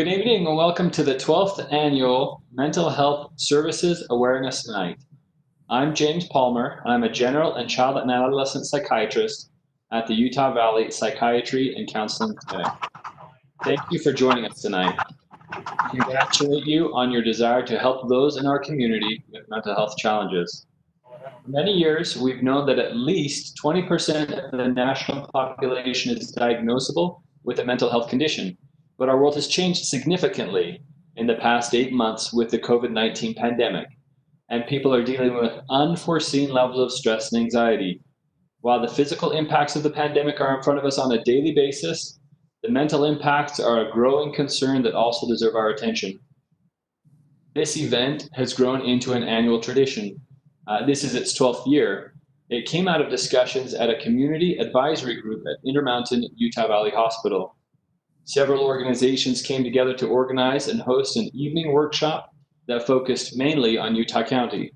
Good evening and welcome to the 12th Annual Mental Health Services Awareness Night. I'm James Palmer. I'm a general and child and adolescent psychiatrist at the Utah Valley Psychiatry and Counseling Clinic. Thank you for joining us tonight. I congratulate you on your desire to help those in our community with mental health challenges. For many years, we've known that at least 20% of the national population is diagnosable with a mental health condition. But our world has changed significantly in the past 8 months with the COVID-19 pandemic, and people are dealing with unforeseen levels of stress and anxiety. While the physical impacts of the pandemic are in front of us on a daily basis, the mental impacts are a growing concern that also deserve our attention. This event has grown into an annual tradition. This is its 12th year. It came out of discussions at a community advisory group at Intermountain Utah Valley Hospital. Several organizations came together to organize and host an evening workshop that focused mainly on Utah County.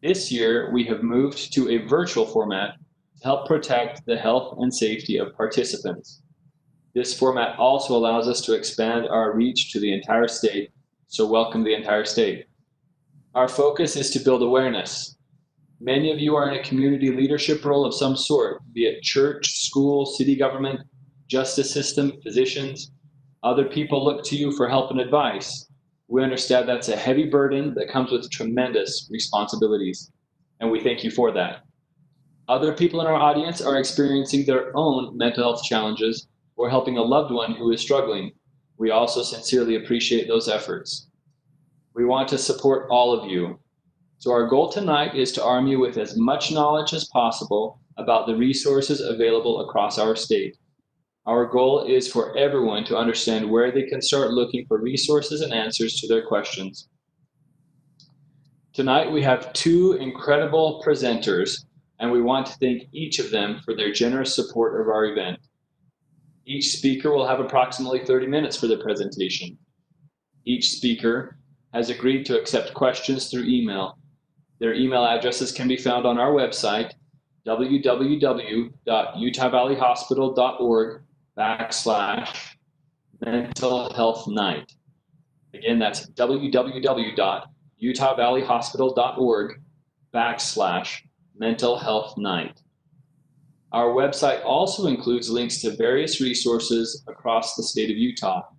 This year, we have moved to a virtual format to help protect the health and safety of participants. This format also allows us to expand our reach to the entire state, so welcome the entire state. Our focus is to build awareness. Many of you are in a community leadership role of some sort, be it church, school, city government, justice system, physicians. Other people look to you for help and advice. We understand that's a heavy burden that comes with tremendous responsibilities, and we thank you for that. Other people in our audience are experiencing their own mental health challenges or helping a loved one who is struggling. We also sincerely appreciate those efforts. We want to support all of you. So our goal tonight is to arm you with as much knowledge as possible about the resources available across our state. Our goal is for everyone to understand where they can start looking for resources and answers to their questions. Tonight we have two incredible presenters, and we want to thank each of them for their generous support of our event. Each speaker will have approximately 30 minutes for their presentation. Each speaker has agreed to accept questions through email. Their email addresses can be found on our website, www.utahvalleyhospital.org/mental health night. Again, that's www.utahvalleyhospital.org/mental health night. Our website also includes links to various resources across the state of Utah.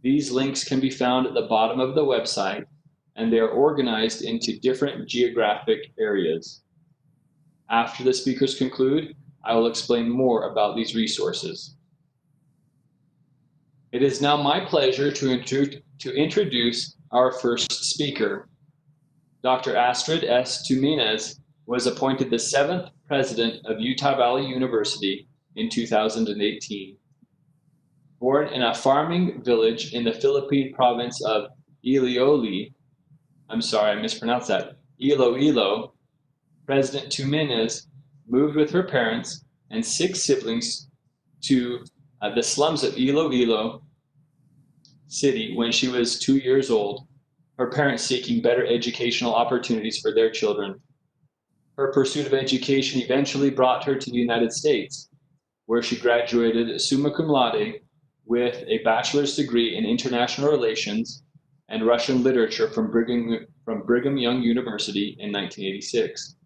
These links can be found at the bottom of the website, and they are organized into different geographic areas. After the speakers conclude, I will explain more about these resources. It is now my pleasure to introduce our first speaker. Dr. Astrid S. Tuminez was appointed the 7th president of Utah Valley University in 2018. Born in a farming village in the Philippine province of Iloilo, President Tuminez moved with her parents and 6 siblings to the slums of Iloilo City when she was 2 years old, her parents seeking better educational opportunities for their children. Her pursuit of education eventually brought her to the United States, where she graduated summa cum laude with a bachelor's degree in international relations and Russian literature from Brigham Young University in 1986.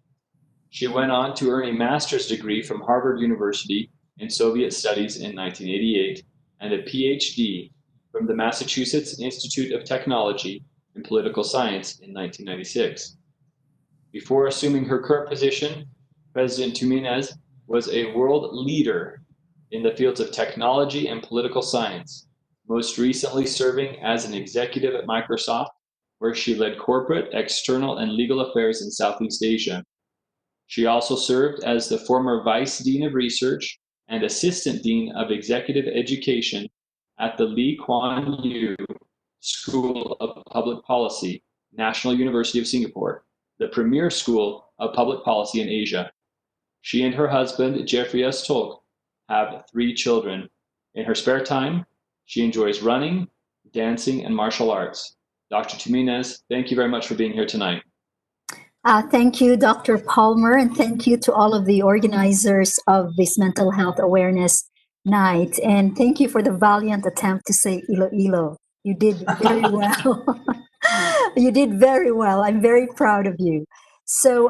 She went on to earn a master's degree from Harvard University in Soviet Studies in 1988 and a PhD from the Massachusetts Institute of Technology and Political Science in 1996. Before assuming her current position, President Tuminez was a world leader in the fields of technology and political science, most recently serving as an executive at Microsoft, where she led corporate, external, and legal affairs in Southeast Asia. She also served as the former Vice Dean of Research and Assistant Dean of Executive Education at the Lee Kuan Yew School of Public Policy, National University of Singapore, the premier school of public policy in Asia. She and her husband, Jeffrey S. Tolk, have 3 children. In her spare time, she enjoys running, dancing, and martial arts. Dr. Tuminez, thank you very much for being here tonight. Thank you, Dr. Palmer, and thank you to all of the organizers of this mental health awareness night. And thank you for the valiant attempt to say Iloilo. You did very well. You did very well. I'm very proud of you. So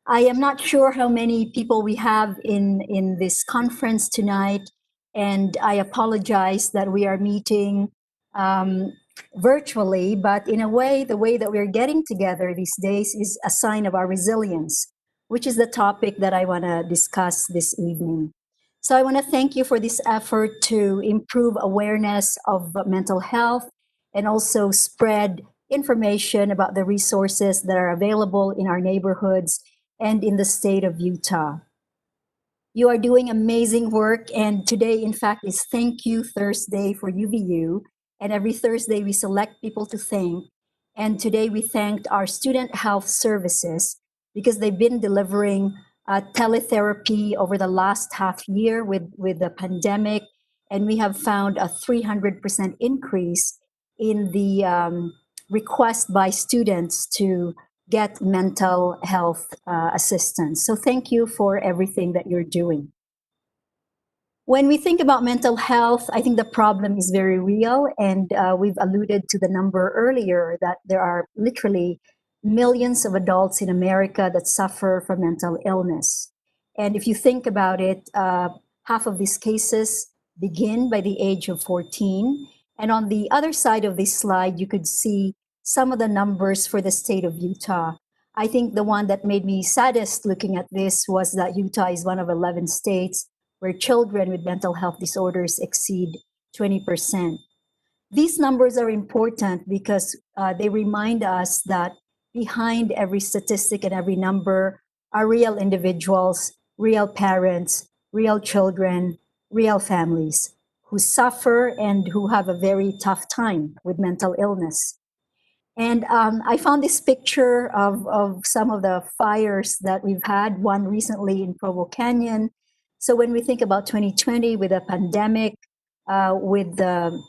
I am not sure how many people we have in this conference tonight, and I apologize that we are meeting um, virtually. But in a way, the way that we're getting together these days is a sign of our resilience, which is the topic that I want to discuss this evening. So I want to thank you for this effort to improve awareness of mental health and also spread information about the resources that are available in our neighborhoods and in the state of Utah. You are doing amazing work, and today, in fact, is Thank You Thursday for UVU. And every Thursday, we select people to thank. And today, we thanked our student health services because they've been delivering teletherapy over the last half year with the pandemic. And we have found a 300% increase in the request by students to get mental health assistance. So thank you for everything that you're doing. When we think about mental health, I think the problem is very real, and we've alluded to the number earlier that there are literally millions of adults in America that suffer from mental illness. And if you think about it, half of these cases begin by the age of 14. And on the other side of this slide, you could see some of the numbers for the state of Utah. I think the one that made me saddest looking at this was that Utah is one of 11 states where children with mental health disorders exceed 20%. These numbers are important because they remind us that behind every statistic and every number are real individuals, real parents, real children, real families who suffer and who have a very tough time with mental illness. And I found this picture of some of the fires that we've had, one recently in Provo Canyon. So when we think about 2020 with a pandemic, with the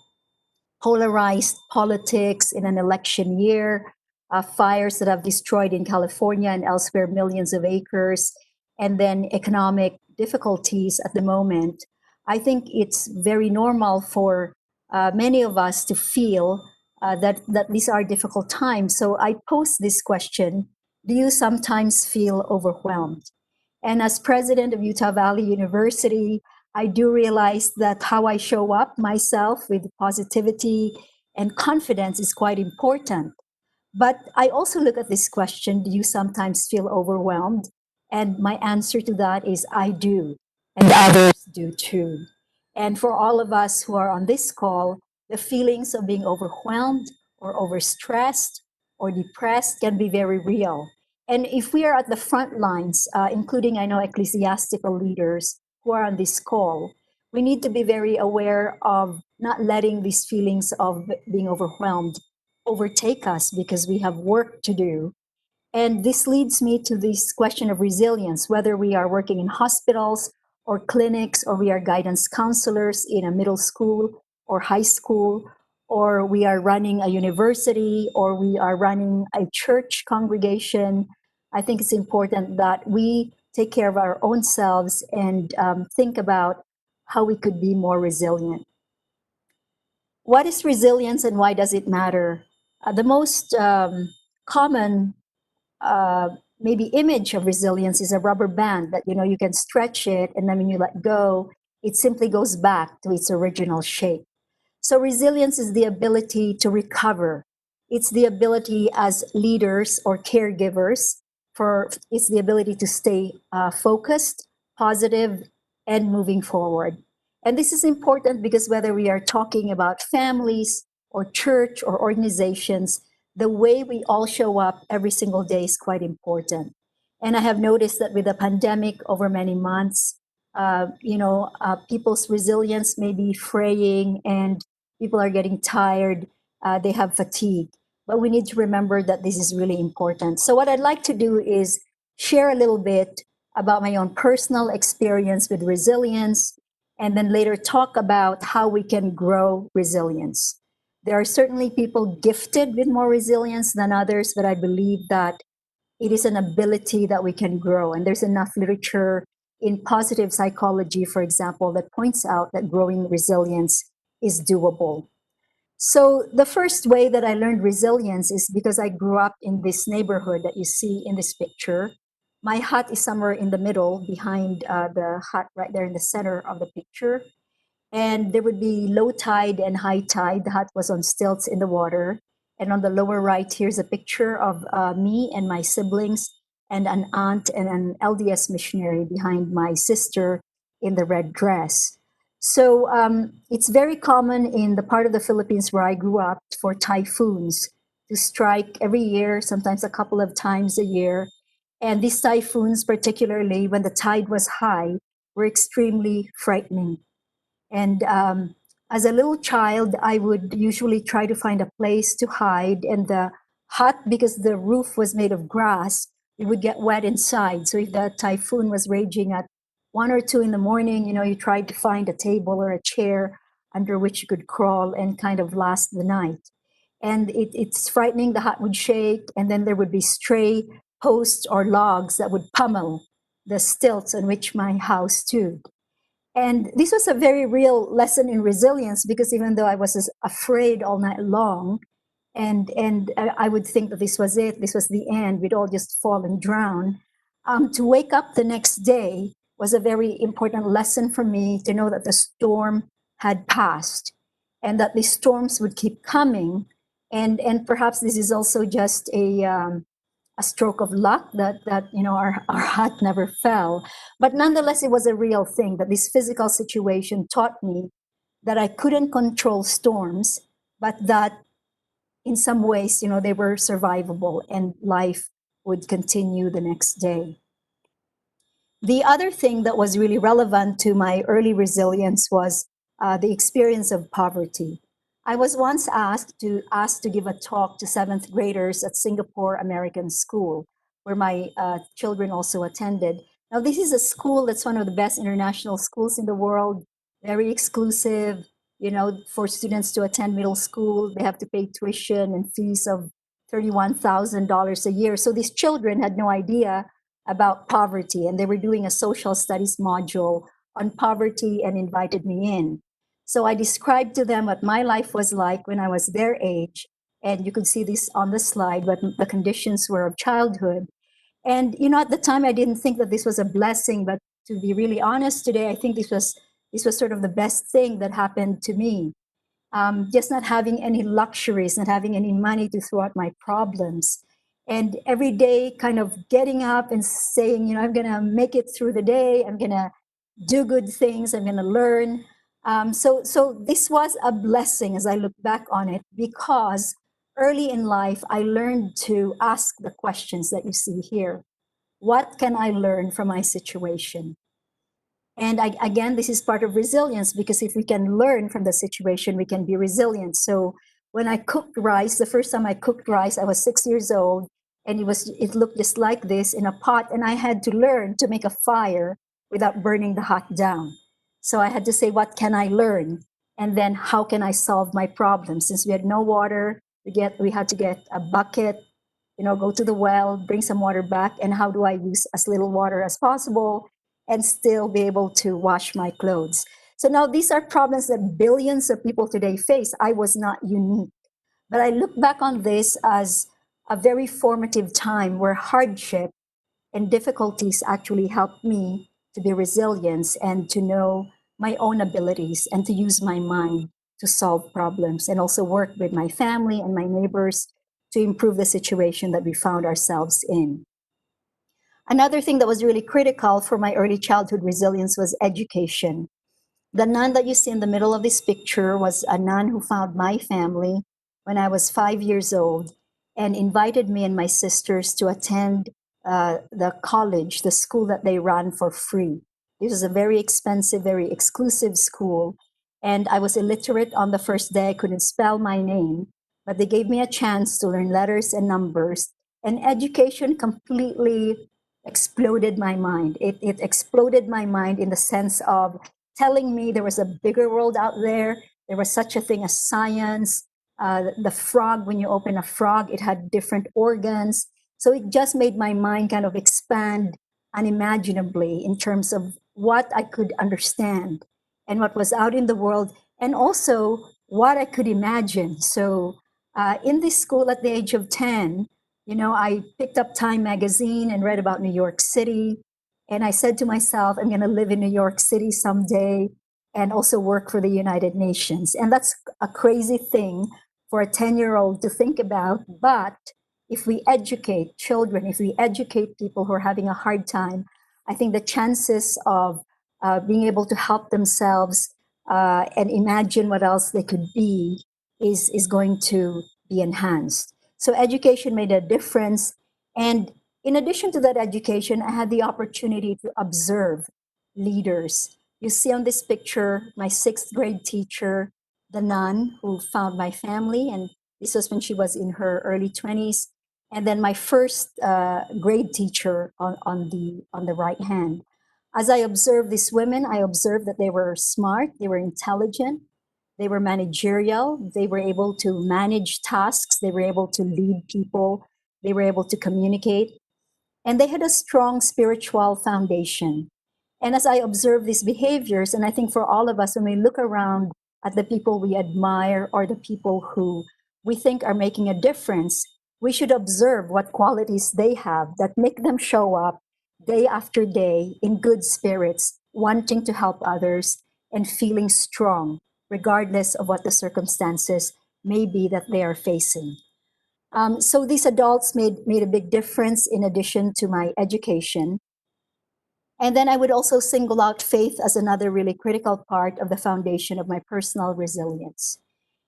polarized politics in an election year, fires that have destroyed in California and elsewhere millions of acres, and then economic difficulties at the moment, I think it's very normal for many of us to feel that these are difficult times. So I pose this question: do you sometimes feel overwhelmed? And as president of Utah Valley University, I do realize that how I show up myself with positivity and confidence is quite important. But I also look at this question: do you sometimes feel overwhelmed? And my answer to that is I do, and others do too. And for all of us who are on this call, the feelings of being overwhelmed or overstressed or depressed can be very real. And if we are at the front lines, including, I know, ecclesiastical leaders who are on this call, we need to be very aware of not letting these feelings of being overwhelmed overtake us because we have work to do. And this leads me to this question of resilience, whether we are working in hospitals or clinics, or we are guidance counselors in a middle school or high school, or we are running a university, or we are running a church congregation. I think it's important that we take care of our own selves and think about how we could be more resilient. What is resilience and why does it matter? The most common maybe image of resilience is a rubber band that you can stretch it, and then when you let go, it simply goes back to its original shape. So resilience is the ability to recover. It's the ability as leaders or caregivers it's the ability to stay focused, positive, and moving forward. And this is important because whether we are talking about families or church or organizations, the way we all show up every single day is quite important. And I have noticed that with the pandemic over many months, people's resilience may be fraying and people are getting tired, they have fatigue. But we need to remember that this is really important. So what I'd like to do is share a little bit about my own personal experience with resilience, and then later talk about how we can grow resilience. There are certainly people gifted with more resilience than others, but I believe that it is an ability that we can grow. And there's enough literature in positive psychology, for example, that points out that growing resilience is doable. So the first way that I learned resilience is because I grew up in this neighborhood that you see in this picture. My hut is somewhere in the middle behind the hut right there in the center of the picture. And there would be low tide and high tide. The hut was on stilts in the water. And on the lower right, here's a picture of me and my siblings and an aunt and an LDS missionary behind my sister in the red dress. So it's very common in the part of the Philippines where I grew up for typhoons to strike every year, sometimes a couple of times a year. And these typhoons, particularly when the tide was high, were extremely frightening. And as a little child, I would usually try to find a place to hide. And the hut, because the roof was made of grass, it would get wet inside. So if the typhoon was raging at 1 or 2 in the morning, you tried to find a table or a chair under which you could crawl and kind of last the night. And it's frightening. The hut would shake, and then there would be stray posts or logs that would pummel the stilts on which my house stood. And this was a very real lesson in resilience, because even though I was afraid all night long, and I would think that this was it, this was the end, we'd all just fall and drown, to wake up the next day was a very important lesson for me, to know that the storm had passed and that the storms would keep coming. And perhaps this is also just a stroke of luck that our hut never fell. But nonetheless, it was a real thing, that this physical situation taught me that I couldn't control storms, but that in some ways, they were survivable and life would continue the next day. The other thing that was really relevant to my early resilience was the experience of poverty. I was once asked to give a talk to seventh graders at Singapore American School, where my children also attended. Now, this is a school that's one of the best international schools in the world, very exclusive. For students to attend middle school, they have to pay tuition and fees of $31,000 a year. So these children had no idea about poverty, and they were doing a social studies module on poverty and invited me in. So I described to them what my life was like when I was their age, and you could see this on the slide, what the conditions were of childhood. And at the time I didn't think that this was a blessing, but to be really honest today, I think this was sort of the best thing that happened to me. Just not having any luxuries, not having any money to throw out my problems. And every day kind of getting up and saying, I'm going to make it through the day. I'm going to do good things. I'm going to learn. So this was a blessing as I look back on it, because early in life, I learned to ask the questions that you see here. What can I learn from my situation? And again, this is part of resilience, because if we can learn from the situation, we can be resilient. So when I cooked rice, the first time I cooked rice, I was 6 years old, and it looked just like this in a pot. And I had to learn to make a fire without burning the hut down. So I had to say, what can I learn? And then how can I solve my problem? Since we had no water, we had to get a bucket, go to the well, bring some water back. And how do I use as little water as possible and still be able to wash my clothes? So now these are problems that billions of people today face. I was not unique. But I look back on this as a very formative time where hardship and difficulties actually helped me to be resilient and to know my own abilities and to use my mind to solve problems, and also work with my family and my neighbors to improve the situation that we found ourselves in. Another thing that was really critical for my early childhood resilience was education. The nun that you see in the middle of this picture was a nun who found my family when I was 5 years old and invited me and my sisters to attend the college, the school that they ran for free. This was a very expensive, very exclusive school. And I was illiterate on the first day. I couldn't spell my name, but they gave me a chance to learn letters and numbers. And education completely exploded my mind. It exploded my mind in the sense of telling me there was a bigger world out there. There was such a thing as science. The frog, when you open a frog, it had different organs. So it just made my mind kind of expand unimaginably in terms of what I could understand and what was out in the world, and also what I could imagine. So in this school at the age of 10, I picked up Time magazine and read about New York City. And I said to myself, I'm going to live in New York City someday and also work for the United Nations. And that's a crazy thing for a 10-year-old to think about. But if we educate children, if we educate people who are having a hard time, I think the chances of being able to help themselves and imagine what else they could be is going to be enhanced. So education made a difference. And in addition to that education, I had the opportunity to observe leaders. You see on this picture, my sixth grade teacher, the nun who found my family, and this was when she was in her early 20s. And then my first grade teacher on the right hand. As I observed these women, I observed that they were smart, they were intelligent, they were managerial, they were able to manage tasks, they were able to lead people, they were able to communicate, and they had a strong spiritual foundation. And as I observe these behaviors, and I think for all of us, when we look around at the people we admire or the people who we think are making a difference, we should observe what qualities they have that make them show up day after day in good spirits, wanting to help others and feeling strong, regardless of what the circumstances may be that they are facing. So these adults made a big difference in addition to my education. And then I would also single out faith as another really critical part of the foundation of my personal resilience.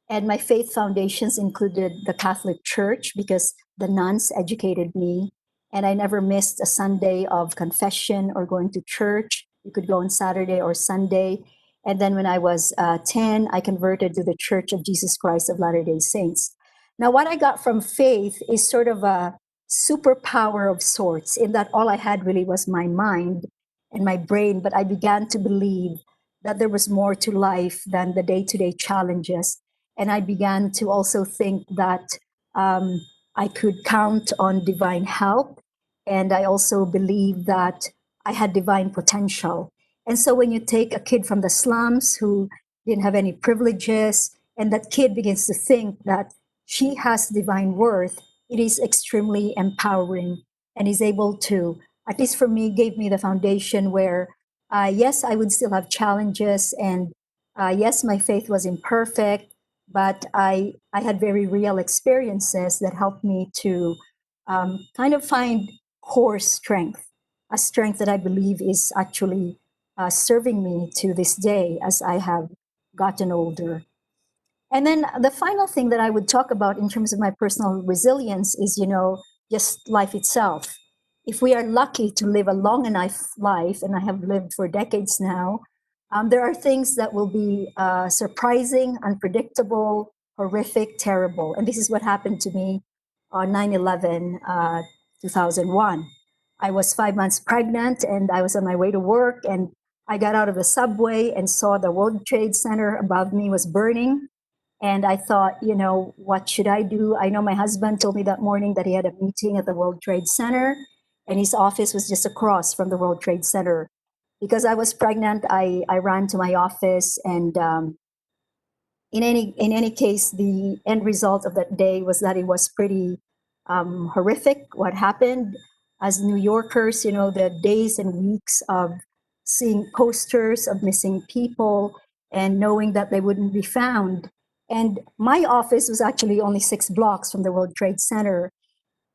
And my faith foundations included the Catholic Church because the nuns educated me, and I never missed a Sunday of confession or going to church. You could go on Saturday or Sunday. And then when I was 10, I converted to the Church of Jesus Christ of Latter-day Saints. Now, what I got from faith is sort of a superpower of sorts, in that all I had really was my mind and my brain, but I began to believe that there was more to life than the day-to-day challenges. And I began to also think that I could count on divine help. And I also believed that I had divine potential. And so when you take a kid from the slums who didn't have any privileges, and that kid begins to think that she has divine worth, it is extremely empowering and is able to, at least for me, gave me the foundation where, yes, I would still have challenges, and yes, my faith was imperfect, but I had very real experiences that helped me to kind of find core strength, a strength that I believe is actually serving me to this day as I have gotten older. And then the final thing that I would talk about in terms of my personal resilience is, just life itself. If we are lucky to live a long enough life, and I have lived for decades now, there are things that will be surprising, unpredictable, horrific, terrible. And this is what happened to me on 9/11, 2001. I was 5 months pregnant and I was on my way to work, and I got out of the subway and saw the World Trade Center above me was burning. And I thought, what should I do? I know my husband told me that morning that he had a meeting at the World Trade Center, and his office was just across from the World Trade Center. Because I was pregnant, I ran to my office, and in any case, the end result of that day was that it was pretty horrific. What happened as New Yorkers, the days and weeks of seeing posters of missing people and knowing that they wouldn't be found. And my office was actually only 6 blocks from the World Trade Center.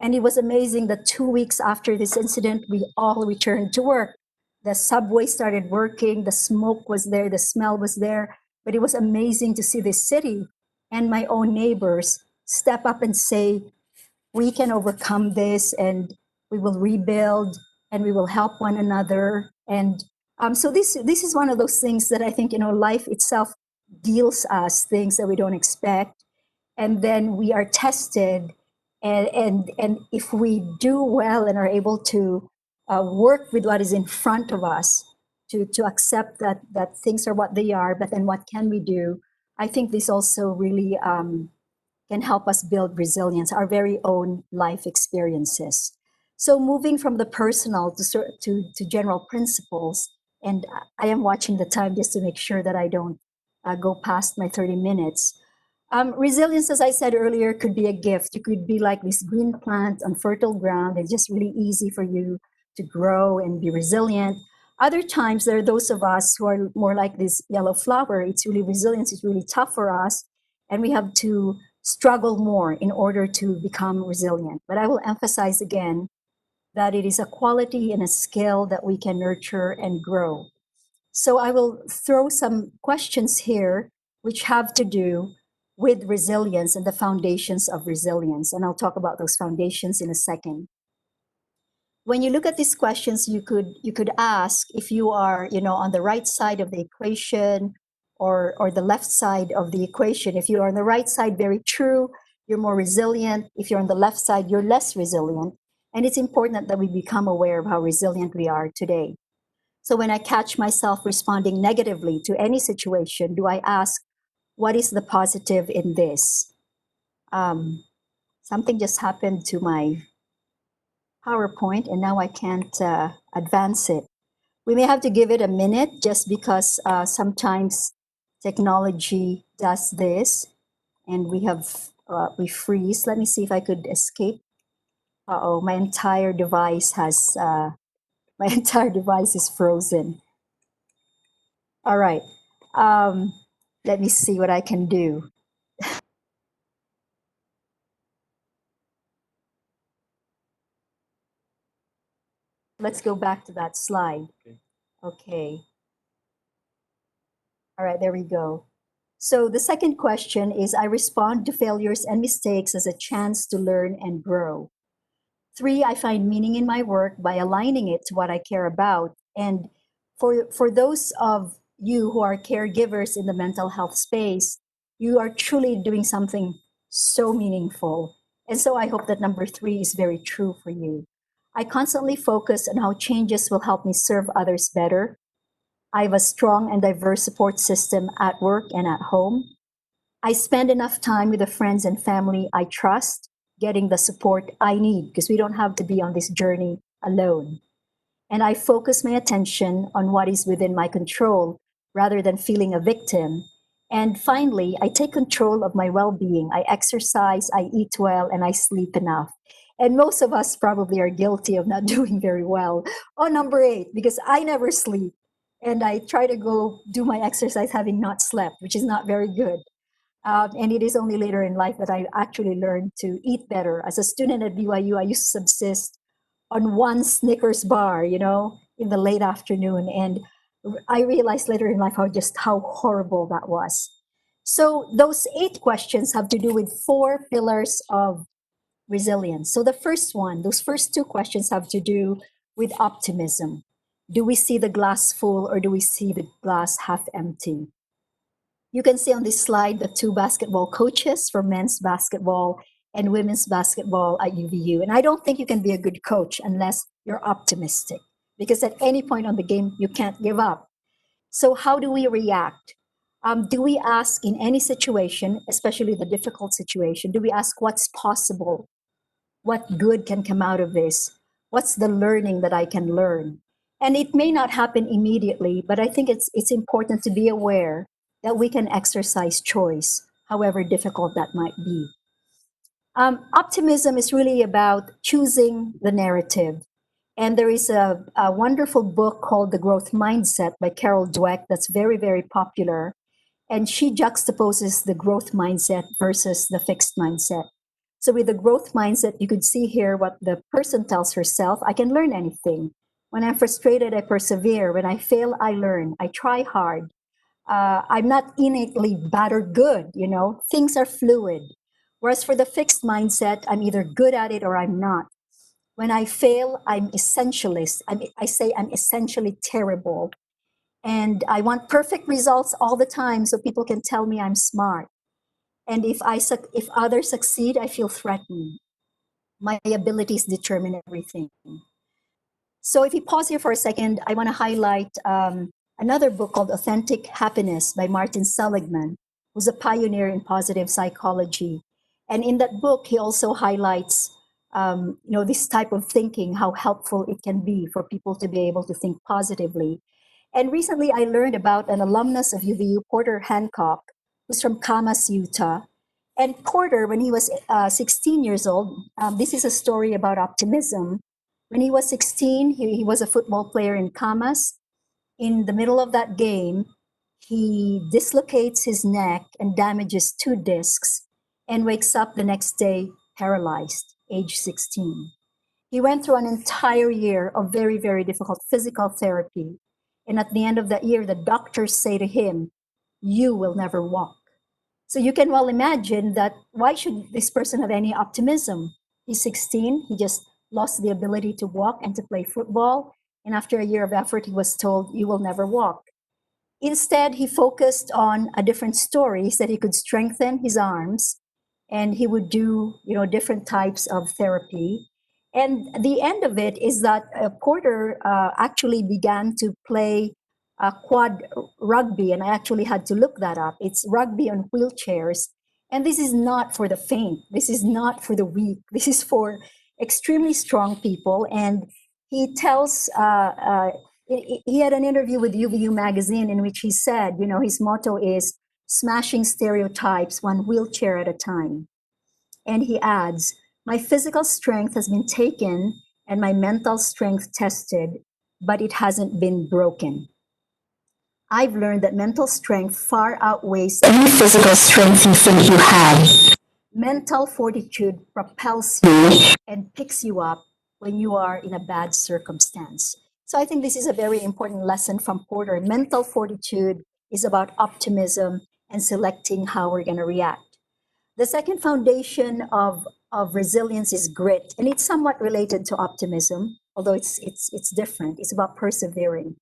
And it was amazing that 2 weeks after this incident, we all returned to work. The subway started working, the smoke was there, the smell was there. But it was amazing to see this city and my own neighbors step up and say, we can overcome this, and we will rebuild, and we will help one another. And so this is one of those things that I think, life itself deals us things that we don't expect, and then we are tested, and if we do well and are able to work with what is in front of us, to accept that things are what they are, but then what can we do? I think this also really can help us build resilience, our very own life experiences. So moving from the personal to general principles, and I am watching the time just to make sure that I don't go past my 30 minutes. Resilience, as I said earlier, could be a gift. You could be like this green plant on fertile ground. It's just really easy for you to grow and be resilient. Other times, there are those of us who are more like this yellow flower. It's really resilience. It's really tough for us, and we have to struggle more in order to become resilient. But I will emphasize again that it is a quality and a skill that we can nurture and grow. So I will throw some questions here which have to do with resilience and the foundations of resilience. And I'll talk about those foundations in a second. When you look at these questions, you could ask if you are, on the right side of the equation or the left side of the equation. If you're on the right side, very true, you're more resilient. If you're on the left side, you're less resilient. And it's important that we become aware of how resilient we are today. So when I catch myself responding negatively to any situation, do I ask, what is the positive in this? Something just happened to my PowerPoint and now I can't advance it. We may have to give it a minute just because sometimes technology does this and we freeze. Let me see if I could escape. Uh-oh, my entire device is frozen. All right. Let me see what I can do. Let's go back to that slide. Okay. All right, there we go. So the second question is, I respond to failures and mistakes as a chance to learn and grow. 3, I find meaning in my work by aligning it to what I care about. And for those of you who are caregivers in the mental health space, you are truly doing something so meaningful. And so I hope that number 3 is very true for you. I constantly focus on how changes will help me serve others better. I have a strong and diverse support system at work and at home. I spend enough time with the friends and family I trust, getting the support I need, because we don't have to be on this journey alone. And I focus my attention on what is within my control rather than feeling a victim. And finally, I take control of my well being. I exercise, I eat well, and I sleep enough. And most of us probably are guilty of not doing very well. Oh, number 8, because I never sleep. And I try to go do my exercise having not slept, which is not very good. And it is only later in life that I actually learned to eat better. As a student at BYU, I used to subsist on one Snickers bar, in the late afternoon. And I realized later in life how horrible that was. So those 8 questions have to do with 4 pillars of resilience. So the first one, those first 2 questions have to do with optimism. Do we see the glass full or do we see the glass half empty? You can see on this slide the 2 basketball coaches for men's basketball and women's basketball at UVU. And I don't think you can be a good coach unless you're optimistic, because at any point on the game, you can't give up. So how do we react? Do we ask in any situation, especially the difficult situation, do we ask what's possible? What good can come out of this? What's the learning that I can learn? And it may not happen immediately, but I think it's important to be aware that we can exercise choice, however difficult that might be. Optimism is really about choosing the narrative. And there is a wonderful book called The Growth Mindset by Carol Dweck that's very, very popular. And she juxtaposes the growth mindset versus the fixed mindset. So with the growth mindset, you could see here what the person tells herself: I can learn anything. When I'm frustrated, I persevere. When I fail, I learn. I try hard. I'm not innately bad or good, things are fluid. Whereas for the fixed mindset, I'm either good at it or I'm not. When I fail, I'm essentialist. I say I'm essentially terrible. And I want perfect results all the time so people can tell me I'm smart. And if others succeed, I feel threatened. My abilities determine everything. So if you pause here for a second, I want to highlight another book called Authentic Happiness by Martin Seligman, who's a pioneer in positive psychology. And in that book, he also highlights this type of thinking, how helpful it can be for people to be able to think positively. And recently I learned about an alumnus of UVU, Porter Hancock, who's from Camas, Utah. And Porter, when he was 16 years old, this is a story about optimism. When he was 16, he was a football player in Camas. In the middle of that game, he dislocates his neck and damages 2 discs and wakes up the next day paralyzed, age 16. He went through an entire year of very, very difficult physical therapy. And at the end of that year, the doctors say to him, "You will never walk." So you can well imagine that why should this person have any optimism? He's 16, he just lost the ability to walk and to play football. And after a year of effort, he was told, "You will never walk." Instead, he focused on a different story, so that he could strengthen his arms and he would do, different types of therapy. And the end of it is that Porter actually began to play quad rugby, and I actually had to look that up. It's rugby on wheelchairs. And this is not for the faint. This is not for the weak. This is for extremely strong people. And he tells, he had an interview with UVU magazine in which he said, his motto is smashing stereotypes one wheelchair at a time. And he adds, "My physical strength has been taken and my mental strength tested, but it hasn't been broken. I've learned that mental strength far outweighs any physical strength you think you have. Mental fortitude propels you and picks you up when you are in a bad circumstance." So I think this is a very important lesson from Porter. Mental fortitude is about optimism and selecting how we're going to react. The second foundation of resilience is grit, and it's somewhat related to optimism, although it's different. It's about persevering.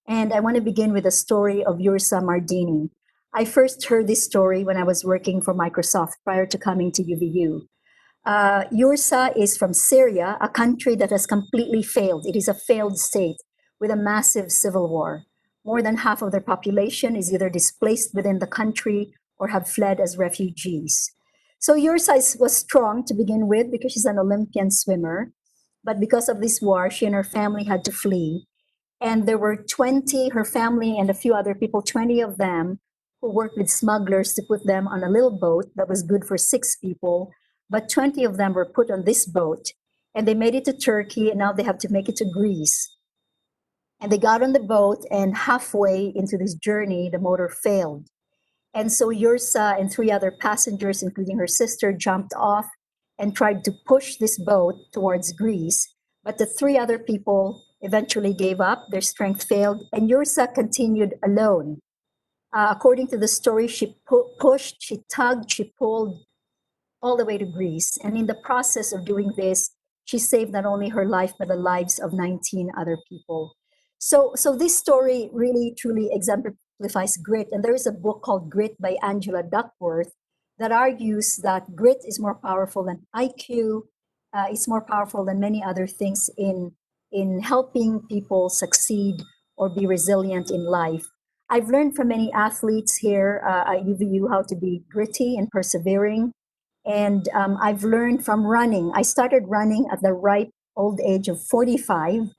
And I want to begin with a story of Yursa Mardini. I first heard this story when I was working for Microsoft prior to coming to UVU. Yursa is from Syria, a country that has completely failed. It is a failed state with a massive civil war. More than half of their population is either displaced within the country or have fled as refugees. So Yursa was strong to begin with because she's an Olympian swimmer. But because of this war, she and her family had to flee. And there were 20, her family and a few other people, 20 of them, who worked with smugglers to put them on a little boat that was good for 6 people. But 20 of them were put on this boat, and they made it to Turkey, and now they have to make it to Greece. And they got on the boat, and halfway into this journey, the motor failed. And so Yursa and 3 other passengers, including her sister, jumped off and tried to push this boat towards Greece. But the 3 other people eventually gave up, their strength failed, and Yursa continued alone. According to the story, she pushed, she tugged, she pulled all the way to Greece. And in the process of doing this, she saved not only her life, but the lives of 19 other people. So this story really, truly exemplifies grit. And there is a book called Grit by Angela Duckworth that argues that grit is more powerful than IQ. It's more powerful than many other things in helping people succeed or be resilient in life. I've learned from many athletes here at UVU how to be gritty and persevering. And I've learned from running. I started running at the ripe old age of 45.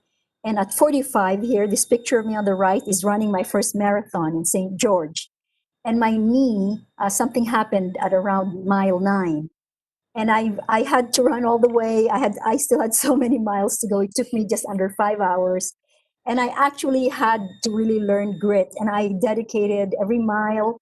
And at 45 here, this picture of me on the right is running my first marathon in St. George. And my knee, something happened at around mile 9. And I had to run all the way. I still had so many miles to go. It took me just under 5 hours. And I actually had to really learn grit. And I dedicated every mile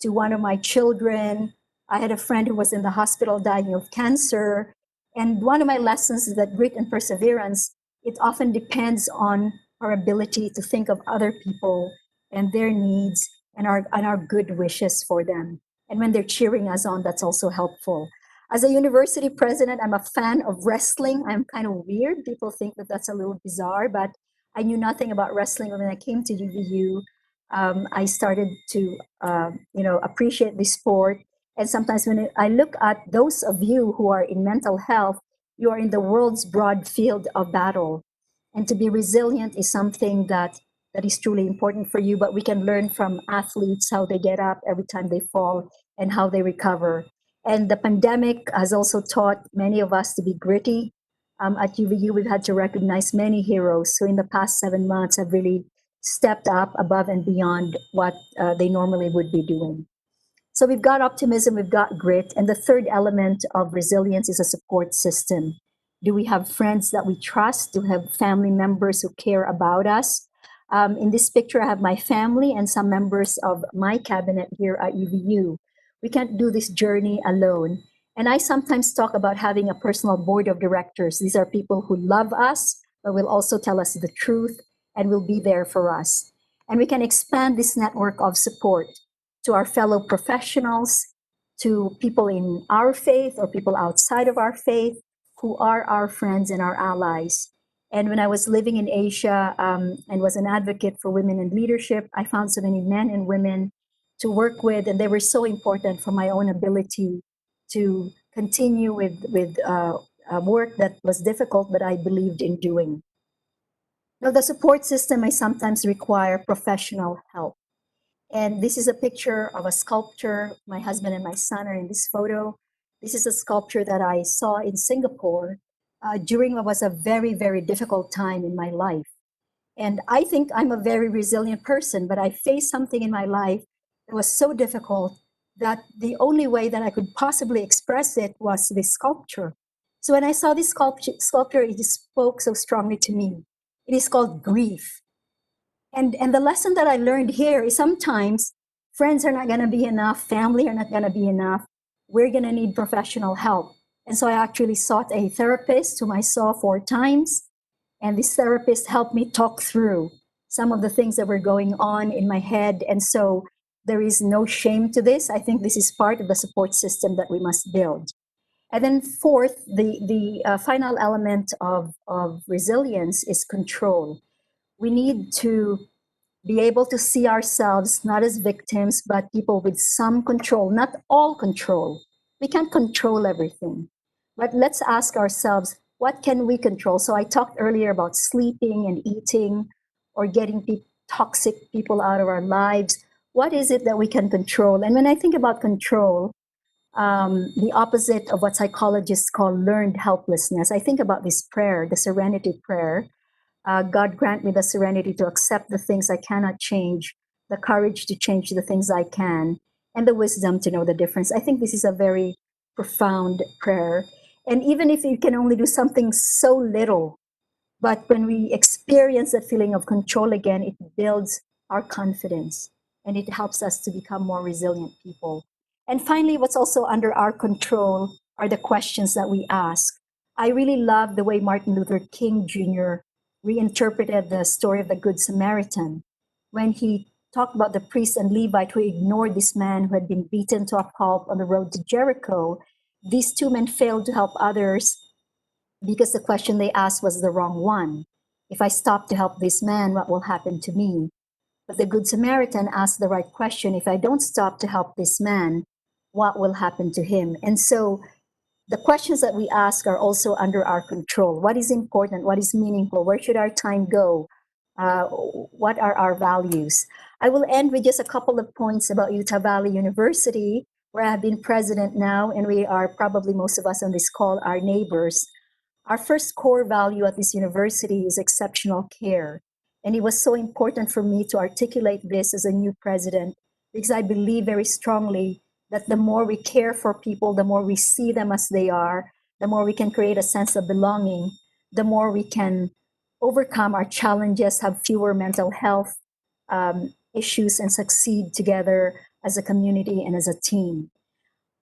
to one of my children. I had a friend who was in the hospital dying of cancer. And one of my lessons is that grit and perseverance, it often depends on our ability to think of other people and their needs and our good wishes for them. And when they're cheering us on, that's also helpful. As a university president, I'm a fan of wrestling. I'm kind of weird. People think that that's a little bizarre, but I knew nothing about wrestling. When I came to UVU, I started to, appreciate the sport. And sometimes when I look at those of you who are in mental health, you are in the world's broad field of battle. And to be resilient is something that is truly important for you, but we can learn from athletes how they get up every time they fall and how they recover. And the pandemic has also taught many of us to be gritty. At UVU, we've had to recognize many heroes who in the past 7 months have really stepped up above and beyond what they normally would be doing. So we've got optimism, we've got grit, and the third element of resilience is a support system. Do we have friends that we trust? Do we have family members who care about us? In this picture, I have my family and some members of my cabinet here at UVU. We can't do this journey alone. And I sometimes talk about having a personal board of directors. These are people who love us, but will also tell us the truth and will be there for us. And we can expand this network of support to our fellow professionals, to people in our faith or people outside of our faith who are our friends and our allies. And when I was living in Asia and was an advocate for women in leadership, I found so many men and women to work with, and they were so important for my own ability to continue with work that was difficult, but I believed in doing. Now, the support system may sometimes require professional help. And this is a picture of a sculpture. My husband and my son are in this photo. This is a sculpture that I saw in Singapore during what was a very, very difficult time in my life. And I think I'm a very resilient person, but I faced something in my life that was so difficult that the only way that I could possibly express it was this sculpture. So when I saw this sculpture, it just spoke so strongly to me. It is called grief. And the lesson that I learned here is sometimes friends are not going to be enough, family are not going to be enough. We're going to need professional help. And so I actually sought a therapist whom I saw 4 times. And this therapist helped me talk through some of the things that were going on in my head. And so there is no shame to this. I think this is part of the support system that we must build. And then fourth, the final element of resilience is control. We need to be able to see ourselves not as victims, but people with some control, not all control. We can't control everything. But let's ask ourselves, what can we control? So I talked earlier about sleeping and eating or getting toxic people out of our lives. What is it that we can control? And when I think about control, the opposite of what psychologists call learned helplessness, I think about this prayer, the serenity prayer. God grant me the serenity to accept the things I cannot change, the courage to change the things I can, and the wisdom to know the difference. I think this is a very profound prayer. And even if you can only do something so little, but when we experience that feeling of control again, it builds our confidence and it helps us to become more resilient people. And finally, what's also under our control are the questions that we ask. I really love the way Martin Luther King Jr. reinterpreted the story of the Good Samaritan when he talked about the priest and Levite who ignored this man who had been beaten to a pulp on the road to Jericho. These 2 men failed to help others because the question they asked was the wrong one. If I stop to help this man, what will happen to me? But the Good Samaritan asked the right question. If I don't stop to help this man, what will happen to him? And so the questions that we ask are also under our control. What is important? What is meaningful? Where should our time go? What are our values? I will end with just a couple of points about Utah Valley University, where I have been president now, and we are probably, most of us on this call, our neighbors. Our first core value at this university is exceptional care. And it was so important for me to articulate this as a new president, because I believe very strongly that the more we care for people, the more we see them as they are, the more we can create a sense of belonging, the more we can overcome our challenges, have fewer mental health issues, and succeed together as a community and as a team.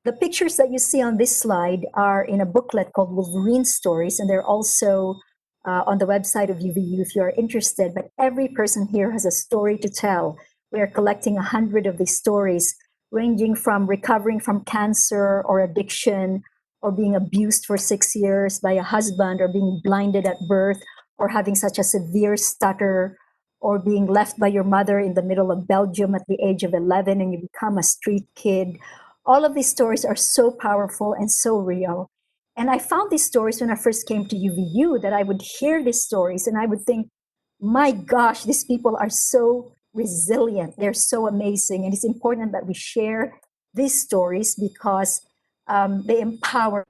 The pictures that you see on this slide are in a booklet called Wolverine Stories, and they're also on the website of UVU if you're interested. But every person here has a story to tell. We are collecting 100 of these stories, ranging from recovering from cancer or addiction, or being abused for 6 years by a husband, or being blinded at birth, or having such a severe stutter, or being left by your mother in the middle of Belgium at the age of 11 and you become a street kid. All of these stories are so powerful and so real. And I found these stories when I first came to UVU, that I would hear these stories and I would think, my gosh, these people are so resilient. They're so amazing. And it's important that we share these stories because they empower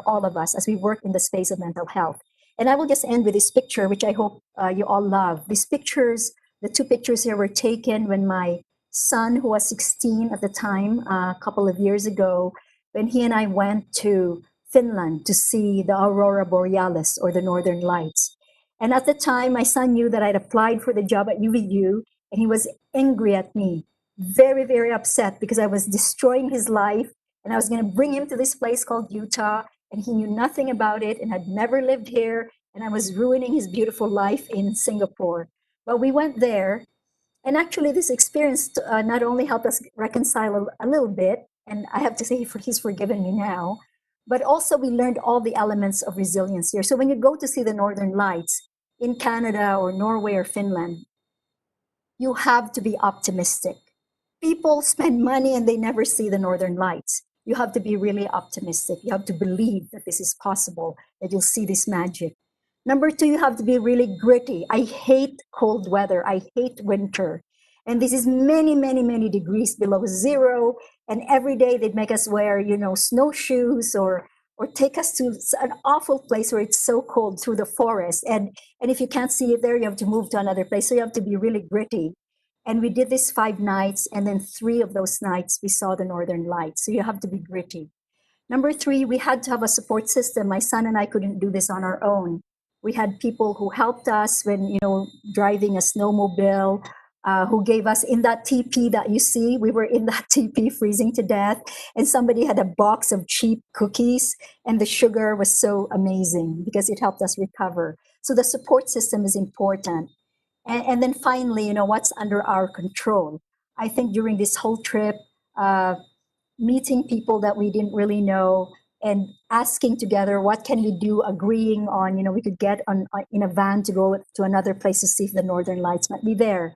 all of us as we work in the space of mental health. And I will just end with this picture, which I hope you all love. These pictures, the two pictures here were taken when my son, who was 16 at the time, a couple of years ago, when he and I went to Finland to see the Aurora Borealis, or the Northern Lights. And at the time, my son knew that I'd applied for the job at UVU, and he was angry at me, very, very upset, because I was destroying his life, and I was going to bring him to this place called Utah, and he knew nothing about it and had never lived here, and I was ruining his beautiful life in Singapore. But we went there, and actually this experience not only helped us reconcile a little bit, and I have to say he's forgiven me now, but also we learned all the elements of resilience here. So when you go to see the Northern Lights in Canada or Norway or Finland, you have to be optimistic. People spend money and they never see the Northern Lights. You have to be really optimistic. You have to believe that this is possible, that you'll see this magic. Number two, you have to be really gritty. I hate cold weather. I hate winter. And this is many, many, many degrees below zero. And every day they'd make us wear, snowshoes or take us to an awful place where it's so cold through the forest. And if you can't see it there, you have to move to another place. So you have to be really gritty. And we did this 5 nights, and then 3 of those nights we saw the Northern Lights. So you have to be gritty. Number 3, we had to have a support system. My son and I couldn't do this on our own. We had people who helped us when, driving a snowmobile, who gave us in that teepee that you see. We were in that teepee freezing to death, and somebody had a box of cheap cookies, and the sugar was so amazing because it helped us recover. So the support system is important. And then finally, what's under our control. I think during this whole trip, meeting people that we didn't really know and asking together, what can we do, agreeing on, we could get in a van to go to another place to see if the Northern Lights might be there.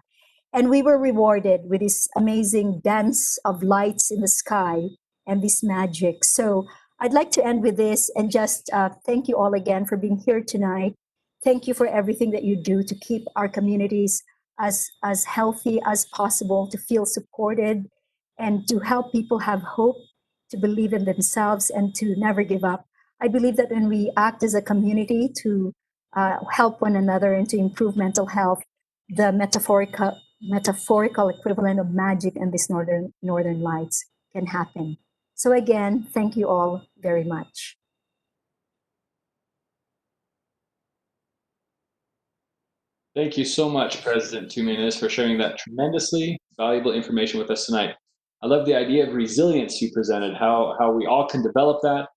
And we were rewarded with this amazing dance of lights in the sky and this magic. So I'd like to end with this and just thank you all again for being here tonight. Thank you for everything that you do to keep our communities as healthy as possible, to feel supported, and to help people have hope, to believe in themselves, and to never give up. I believe that when we act as a community to help one another and to improve mental health, the metaphorical equivalent of magic and these northern lights can happen. So again, thank you all very much. Thank you so much, President Tuminez, for sharing that tremendously valuable information with us tonight. I love the idea of resilience you presented, how we all can develop that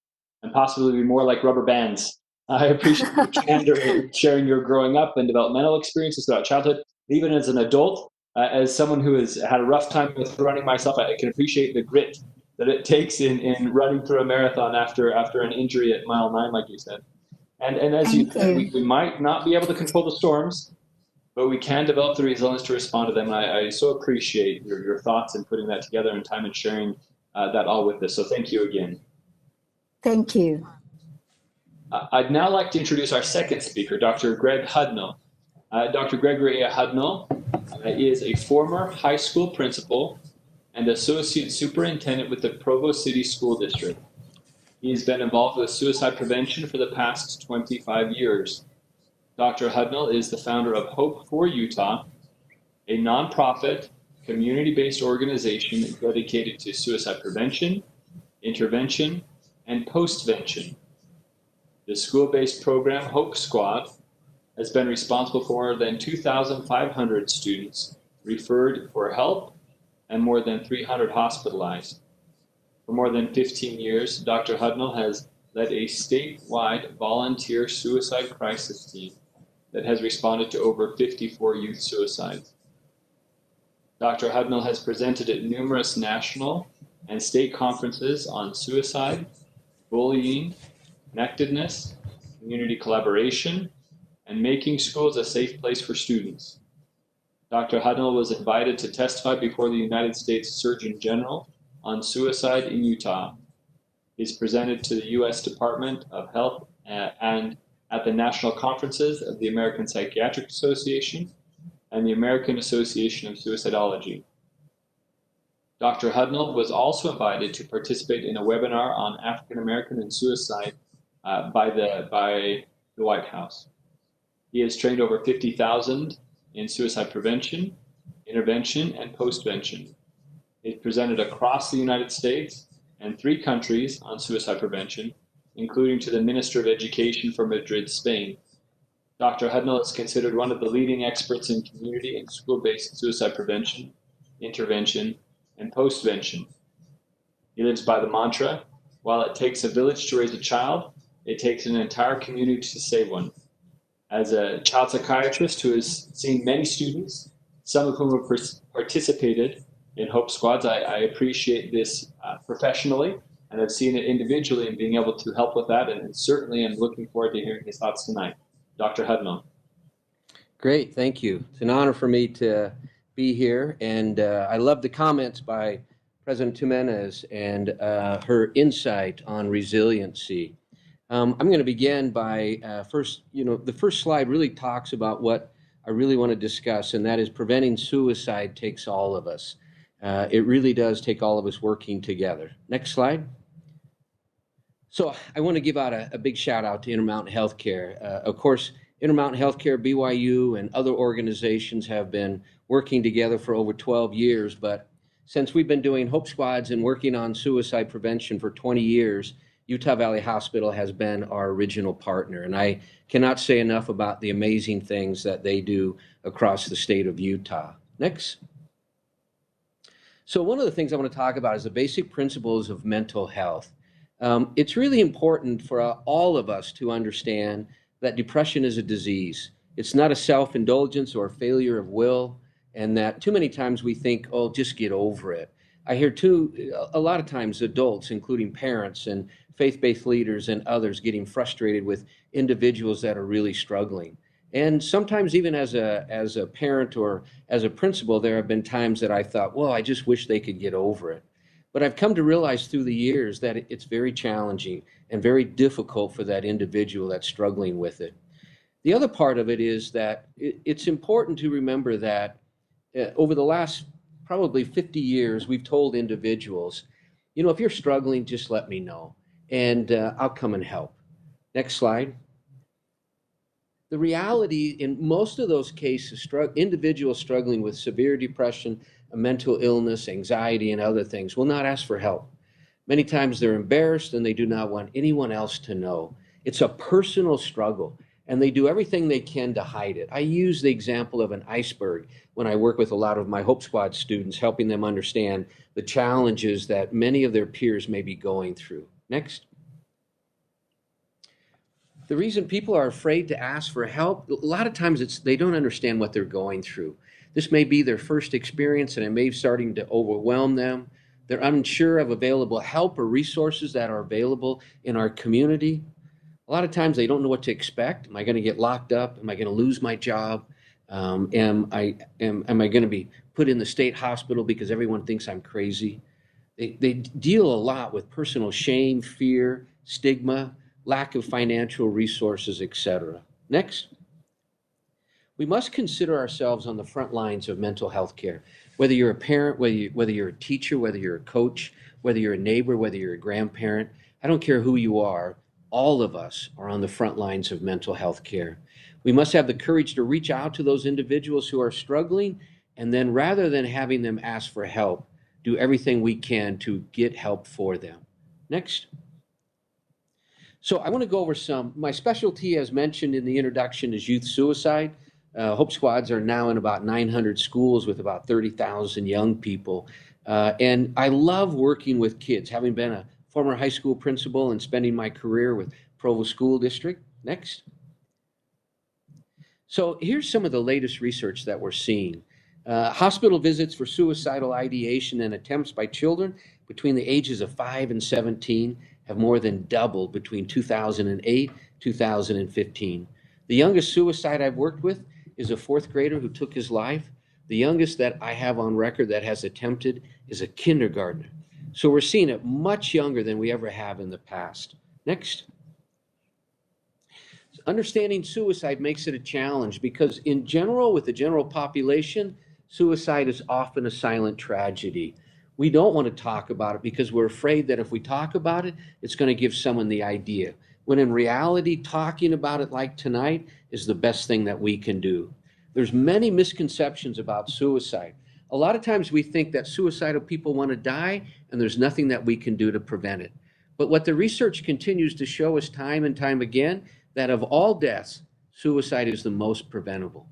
and possibly be more like rubber bands. I appreciate your candor in sharing your growing up and developmental experiences throughout childhood, even as an adult. As someone who has had a rough time with running myself, I can appreciate the grit that it takes in running through a marathon after an injury at mile 9, like you said. And as you said, we might not be able to control the storms, but we can develop the resilience to respond to them. I so appreciate your thoughts and putting that together in time and sharing that all with us. So thank you again. Thank you. I'd now like to introduce our second speaker, Dr. Greg Hudnall. Dr. Gregory Hudnall is a former high school principal and associate superintendent with the Provo City School District. He's been involved with suicide prevention for the past 25 years. Dr. Hudnall is the founder of Hope for Utah, a nonprofit, community-based organization dedicated to suicide prevention, intervention, and postvention. The school-based program Hope Squad has been responsible for more than 2,500 students referred for help and more than 300 hospitalized. For more than 15 years, Dr. Hudnall has led a statewide volunteer suicide crisis team that has responded to over 54 youth suicides. Dr. Hudnall has presented at numerous national and state conferences on suicide, bullying, connectedness, community collaboration, and making schools a safe place for students. Dr. Hudnall was invited to testify before the United States Surgeon General on suicide in Utah. He's presented to the U.S. Department of Health and at the national conferences of the American Psychiatric Association and the American Association of Suicidology. Dr. Hudnall was also invited to participate in a webinar on African American and suicide by the White House. He has trained over 50,000 in suicide prevention, intervention, and postvention. He presented across the United States and 3 countries on suicide prevention, including to the Minister of Education for Madrid, Spain. Dr. Hudnall is considered one of the leading experts in community and school-based suicide prevention, intervention, and postvention. He lives by the mantra, while it takes a village to raise a child, it takes an entire community to save one. As a child psychiatrist who has seen many students, some of whom have participated in Hope Squads, I appreciate this professionally, and I've seen it individually and being able to help with that, and certainly I'm looking forward to hearing his thoughts tonight. Dr. Hudnall. Great, thank you. It's an honor for me to be here, and I love the comments by President Tuminez and her insight on resiliency. I'm going to begin by first, the first slide really talks about what I really want to discuss, and that is preventing suicide takes all of us. It really does take all of us working together. Next slide. So I want to give out a big shout out to Intermountain Healthcare. Of course, Intermountain Healthcare, BYU, and other organizations have been working together for over 12 years, but since we've been doing Hope Squads and working on suicide prevention for 20 years, Utah Valley Hospital has been our original partner, and I cannot say enough about the amazing things that they do across the state of Utah. Next. So one of the things I want to talk about is the basic principles of mental health. It's really important for all of us to understand that depression is a disease. It's not a self-indulgence or a failure of will, and that too many times we think, oh, just get over it. I hear a lot of times adults, including parents and faith-based leaders and others, getting frustrated with individuals that are really struggling. And sometimes even as a parent or as a principal, there have been times that I thought, well, I just wish they could get over it. But I've come to realize through the years that it's very challenging and very difficult for that individual that's struggling with it. The other part of it is that it's important to remember that over the last probably 50 years, we've told individuals, if you're struggling, just let me know, and I'll come and help. Next slide. The reality in most of those cases, individuals struggling with severe depression, mental illness, anxiety, and other things will not ask for help. Many times they're embarrassed and they do not want anyone else to know. It's a personal struggle, and they do everything they can to hide it. I use the example of an iceberg when I work with a lot of my Hope Squad students, helping them understand the challenges that many of their peers may be going through. Next. The reason people are afraid to ask for help, a lot of times they don't understand what they're going through. This may be their first experience, and it may be starting to overwhelm them. They're unsure of available help or resources that are available in our community. A lot of times they don't know what to expect. Am I going to get locked up? Am I going to lose my job? Am I going to be put in the state hospital because everyone thinks I'm crazy? They deal a lot with personal shame, fear, stigma, lack of financial resources, etc. Next. We must consider ourselves on the front lines of mental health care. Whether you're a parent, whether you're a teacher, whether you're a coach, whether you're a neighbor, whether you're a grandparent, I don't care who you are, all of us are on the front lines of mental health care. We must have the courage to reach out to those individuals who are struggling, and then rather than having them ask for help, do everything we can to get help for them. Next. So I want to go over my specialty, as mentioned in the introduction, is youth suicide. Hope Squads are now in about 900 schools with about 30,000 young people. And I love working with kids, having been a former high school principal and spending my career with Provo School District. Next. So here's some of the latest research that we're seeing. Hospital visits for suicidal ideation and attempts by children between the ages of 5 and 17 have more than doubled between 2008 and 2015. The youngest suicide I've worked with is a 4th grader who took his life. The youngest that I have on record that has attempted is a kindergartner. So we're seeing it much younger than we ever have in the past. Next. Understanding suicide makes it a challenge because in general, with the general population, suicide is often a silent tragedy. We don't want to talk about it because we're afraid that if we talk about it, it's going to give someone the idea. When in reality, talking about it like tonight is the best thing that we can do. There's many misconceptions about suicide. A lot of times we think that suicidal people want to die and there's nothing that we can do to prevent it. But what the research continues to show us time and time again, that of all deaths, suicide is the most preventable.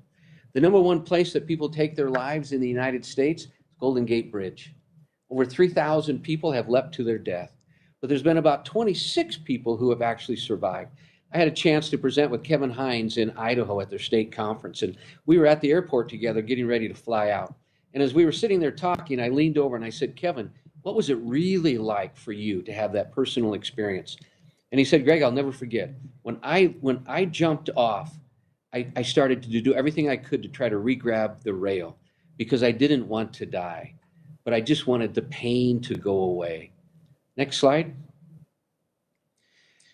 The number one place that people take their lives in the United States is Golden Gate Bridge. Over 3,000 people have leapt to their death, but there's been about 26 people who have actually survived. I had a chance to present with Kevin Hines in Idaho at their state conference, and we were at the airport together getting ready to fly out. And as we were sitting there talking, I leaned over and I said, Kevin, what was it really like for you to have that personal experience? And he said, Greg, I'll never forget. When I jumped off, I started to do everything I could to try to re-grab the rail because I didn't want to die, but I just wanted the pain to go away. Next slide.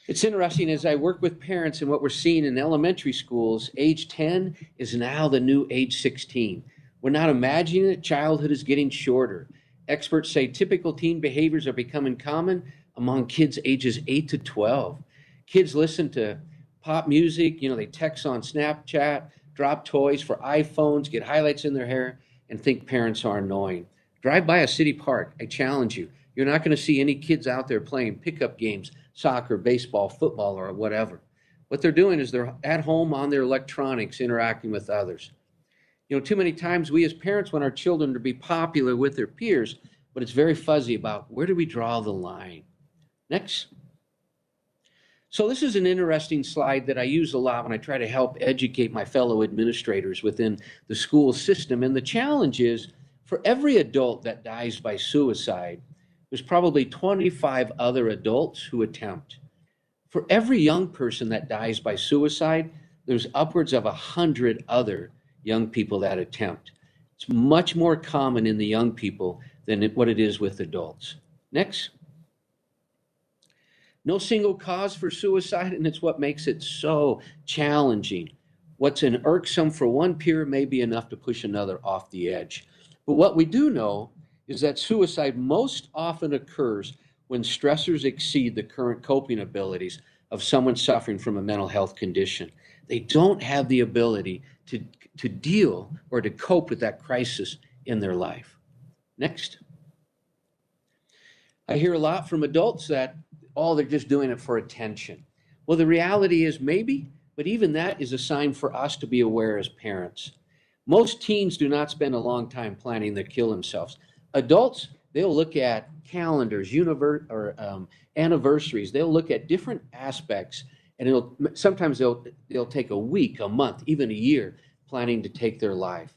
It's interesting as I work with parents and what we're seeing in elementary schools, age 10 is now the new age 16. We're not imagining it. Childhood is getting shorter. Experts say typical teen behaviors are becoming common among kids ages 8 to 12. Kids listen to pop music, they text on Snapchat, drop toys for iPhones, get highlights in their hair, and think parents are annoying. Drive by a city park. I challenge you. You're not going to see any kids out there playing pickup games, soccer, baseball, football, or whatever. What they're doing is they're at home on their electronics, interacting with others. Too many times we as parents want our children to be popular with their peers, but it's very fuzzy about where do we draw the line. Next. So this is an interesting slide that I use a lot when I try to help educate my fellow administrators within the school system. And the challenge is, for every adult that dies by suicide, there's probably 25 other adults who attempt. For every young person that dies by suicide, there's upwards of 100 other young people that attempt. It's much more common in the young people than what it is with adults. Next. No single cause for suicide, and it's what makes it so challenging. What's an irksome for one peer may be enough to push another off the edge. But what we do know is that suicide most often occurs when stressors exceed the current coping abilities of someone suffering from a mental health condition. They don't have the ability to deal or to cope with that crisis in their life. Next. I hear a lot from adults that, they're just doing it for attention. Well, the reality is maybe, but even that is a sign for us to be aware as parents. Most teens do not spend a long time planning to kill themselves. Adults, they'll look at calendars, anniversaries. They'll look at different aspects, and sometimes they'll take a week, a month, even a year planning to take their life.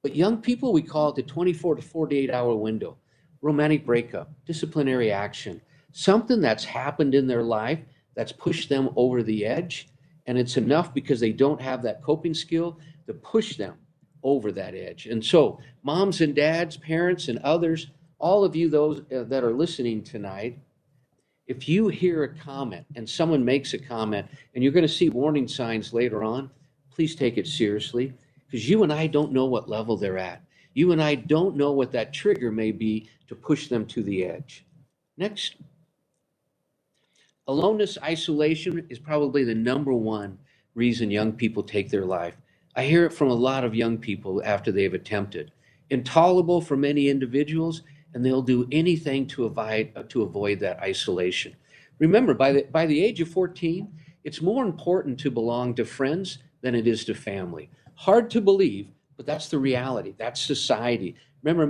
But young people, we call it the 24 to 48 hour window. Romantic breakup, disciplinary action, something that's happened in their life that's pushed them over the edge, and it's enough because they don't have that coping skill to push them over that edge. And so moms and dads, parents and others, all of you those that are listening tonight, if you hear a comment and someone makes a comment and you're going to see warning signs later on, please take it seriously, because you and I don't know what level they're at. You and I don't know what that trigger may be to push them to the edge. Next. Aloneness, isolation is probably the number one reason young people take their life. I hear it from a lot of young people after they've attempted. Intolerable for many individuals, and they'll do anything to avoid that isolation. Remember, by the age of 14, it's more important to belong to friends than it is to family. Hard to believe, but that's the reality. That's society. Remember,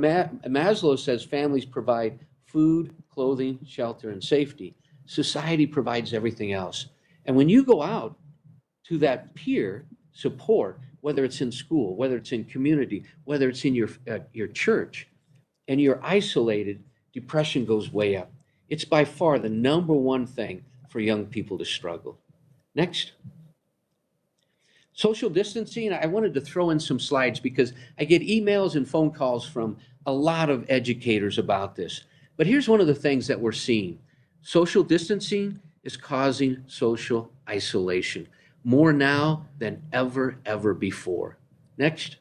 Maslow says families provide food, clothing, shelter, and safety. Society provides everything else. And when you go out to that peer support, whether it's in school, whether it's in community, whether it's in your church, and you're isolated, depression goes way up. It's by far the number one thing for young people to struggle. Next. Social distancing, I wanted to throw in some slides because I get emails and phone calls from a lot of educators about this. But here's one of the things that we're seeing. Social distancing is causing social isolation, more now than ever before. Next.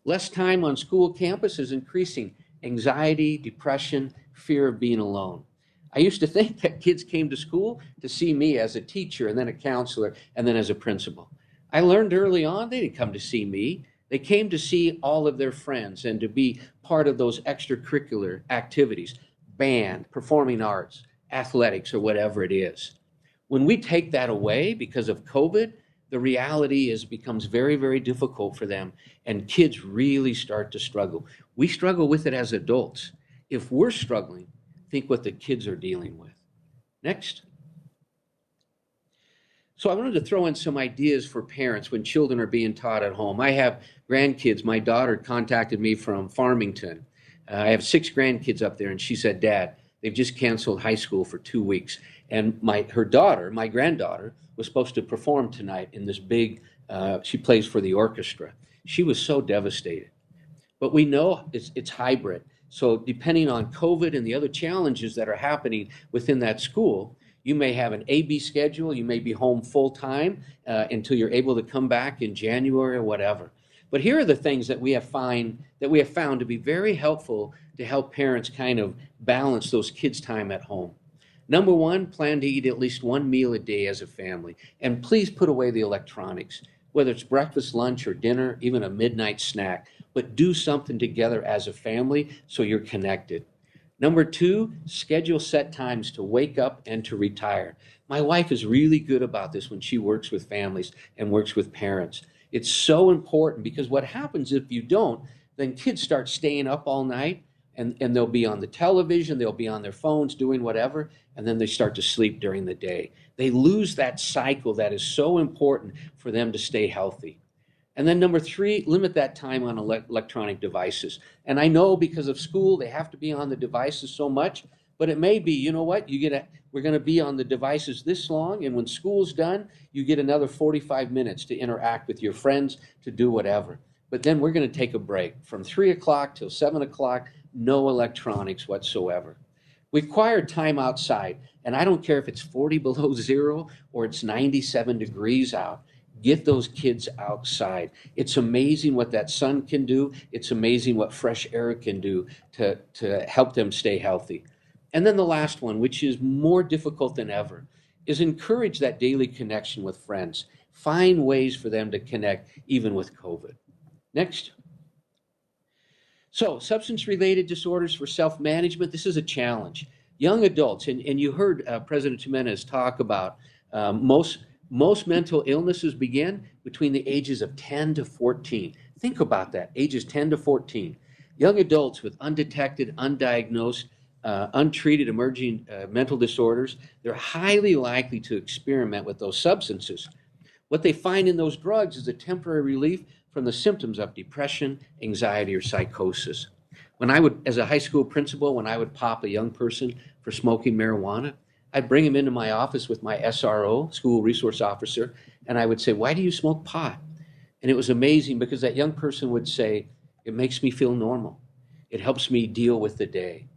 Less time on school campus is increasing anxiety, depression, fear of being alone. I used to think that kids came to school to see me as a teacher and then a counselor and then as a principal. I learned early on they didn't come to see me. They came to see all of their friends and to be part of those extracurricular activities, band, performing arts, athletics, or whatever it is. When we take that away because of COVID, the reality is becomes very, very difficult for them, and kids really start to struggle. We struggle with it as adults. If we're struggling, think what the kids are dealing with. Next. So I wanted to throw in some ideas for parents when children are being taught at home. I have grandkids. My daughter contacted me from Farmington. I have 6 grandkids up there, and she said, Dad, they've just canceled high school for 2 weeks. And her daughter, my granddaughter, was supposed to perform tonight in this big, she plays for the orchestra. She was so devastated. But we know it's hybrid. So depending on COVID and the other challenges that are happening within that school, you may have an A-B schedule, you may be home full time until you're able to come back in January or whatever. But here are the things that we have found to be very helpful to help parents kind of balance those kids' time at home. Number 1, plan to eat at least 1 meal a day as a family. And please put away the electronics, whether it's breakfast, lunch, or dinner, even a midnight snack. But do something together as a family so you're connected. Number 2, schedule set times to wake up and to retire. My wife is really good about this when she works with families and works with parents. It's so important because what happens if you don't, then kids start staying up all night and they'll be on the television, they'll be on their phones doing whatever, and then they start to sleep during the day. They lose that cycle that is so important for them to stay healthy. And then number 3, limit that time on electronic devices. And I know because of school, they have to be on the devices so much, but it may be, you know what, we're going to be on the devices this long, and when school's done, you get another 45 minutes to interact with your friends, to do whatever. But then we're going to take a break from 3 o'clock till 7 o'clock, no electronics whatsoever. Required time outside, and I don't care if it's 40 below zero or it's 97 degrees out. Get those kids outside. It's amazing what that sun can do. It's amazing what fresh air can do to help them stay healthy. And then the last one, which is more difficult than ever, is encourage that daily connection with friends. Find ways for them to connect even with COVID. Next. So substance-related disorders for self-management, this is a challenge. Young adults, and you heard President Tuminez talk about most mental illnesses begin between the ages of 10 to 14. Think about that, ages 10 to 14. Young adults with undetected, undiagnosed, untreated emerging mental disorders, they're highly likely to experiment with those substances. What they find in those drugs is a temporary relief from the symptoms of depression, anxiety, or psychosis. As a high school principal, when I would pop a young person for smoking marijuana, I'd bring him into my office with my SRO, school resource officer, and I would say, why do you smoke pot? And it was amazing because that young person would say, it makes me feel normal. It helps me deal with the day.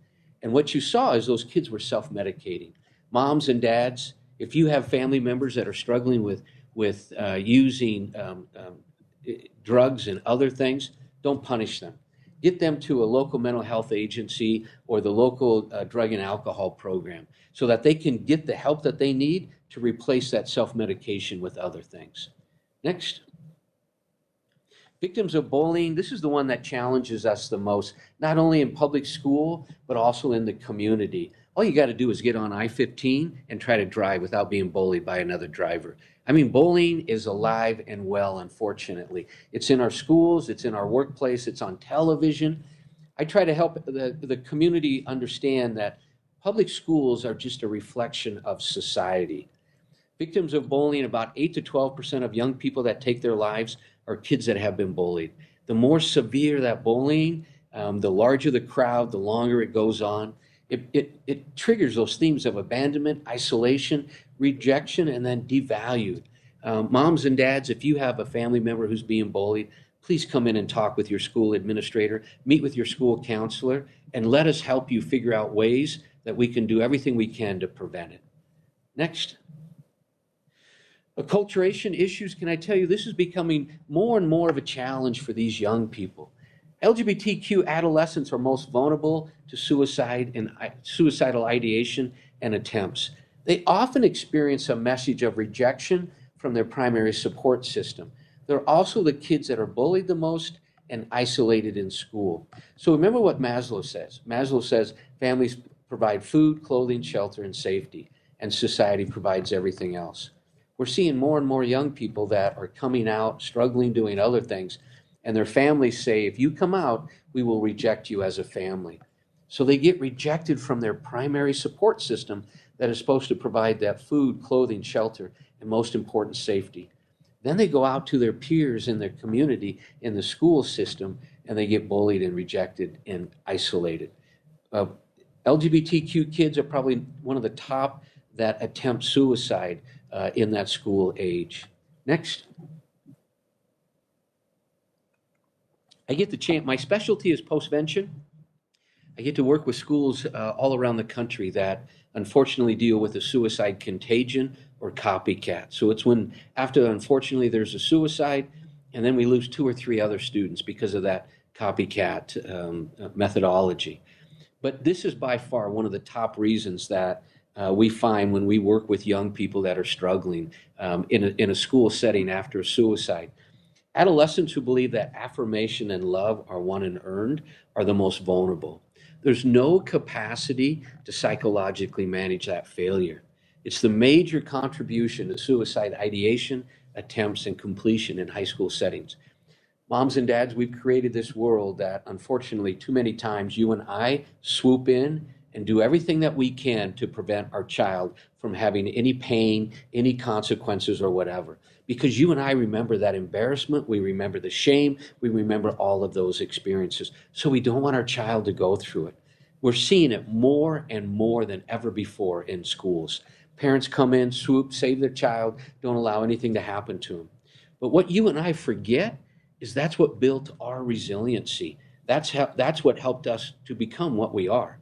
And what you saw is those kids were self-medicating. Moms and dads, if you have family members that are struggling with using drugs and other things, don't punish them. Get them to a local mental health agency or the local drug and alcohol program so that they can get the help that they need to replace that self-medication with other things. Next. Victims of bullying, this is the one that challenges us the most, not only in public school, but also in the community. All you got to do is get on I-15 and try to drive without being bullied by another driver. I mean, bullying is alive and well, unfortunately. It's in our schools, it's in our workplace, it's on television. I try to help the community understand that public schools are just a reflection of society. Victims of bullying, about 8 to 12% of young people that take their lives are kids that have been bullied. The more severe that bullying, the larger the crowd, the longer it goes on. It triggers those themes of abandonment, isolation, rejection, and then devalued. Moms and dads, if you have a family member who's being bullied, please come in and talk with your school administrator, meet with your school counselor, and let us help you figure out ways that we can do everything we can to prevent it. Next. Acculturation issues, can I tell you, this is becoming more and more of a challenge for these young people. LGBTQ adolescents are most vulnerable to suicide and suicidal ideation and attempts. They often experience a message of rejection from their primary support system. They're also the kids that are bullied the most and isolated in school. So remember what Maslow says. Maslow says families provide food, clothing, shelter, and safety, and society provides everything else. We're seeing more and more young people that are coming out, struggling, doing other things, and their families say, if you come out, we will reject you as a family. So they get rejected from their primary support system that is supposed to provide that food, clothing, shelter, and most important, safety. Then they go out to their peers in their community, in the school system, and they get bullied and rejected and isolated. LGBTQ kids are probably one of the top that attempt suicide in that school age. Next. I get the chance, my specialty is postvention. I get to work with schools all around the country that unfortunately deal with a suicide contagion or copycat. So it's when, after unfortunately there's a suicide, and then we lose 2 or 3 other students because of that copycat methodology. But this is by far one of the top reasons that we find when we work with young people that are struggling in a school setting after a suicide. Adolescents who believe that affirmation and love are won and earned are the most vulnerable. There's no capacity to psychologically manage that failure. It's the major contribution to suicide ideation, attempts, and completion in high school settings. Moms and dads, we've created this world that unfortunately too many times you and I swoop in and do everything that we can to prevent our child from having any pain, any consequences or whatever. Because you and I remember that embarrassment, we remember the shame, we remember all of those experiences. So we don't want our child to go through it. We're seeing it more and more than ever before in schools. Parents come in, swoop, save their child, don't allow anything to happen to them. But what you and I forget is that's what built our resiliency. That's what helped us to become what we are.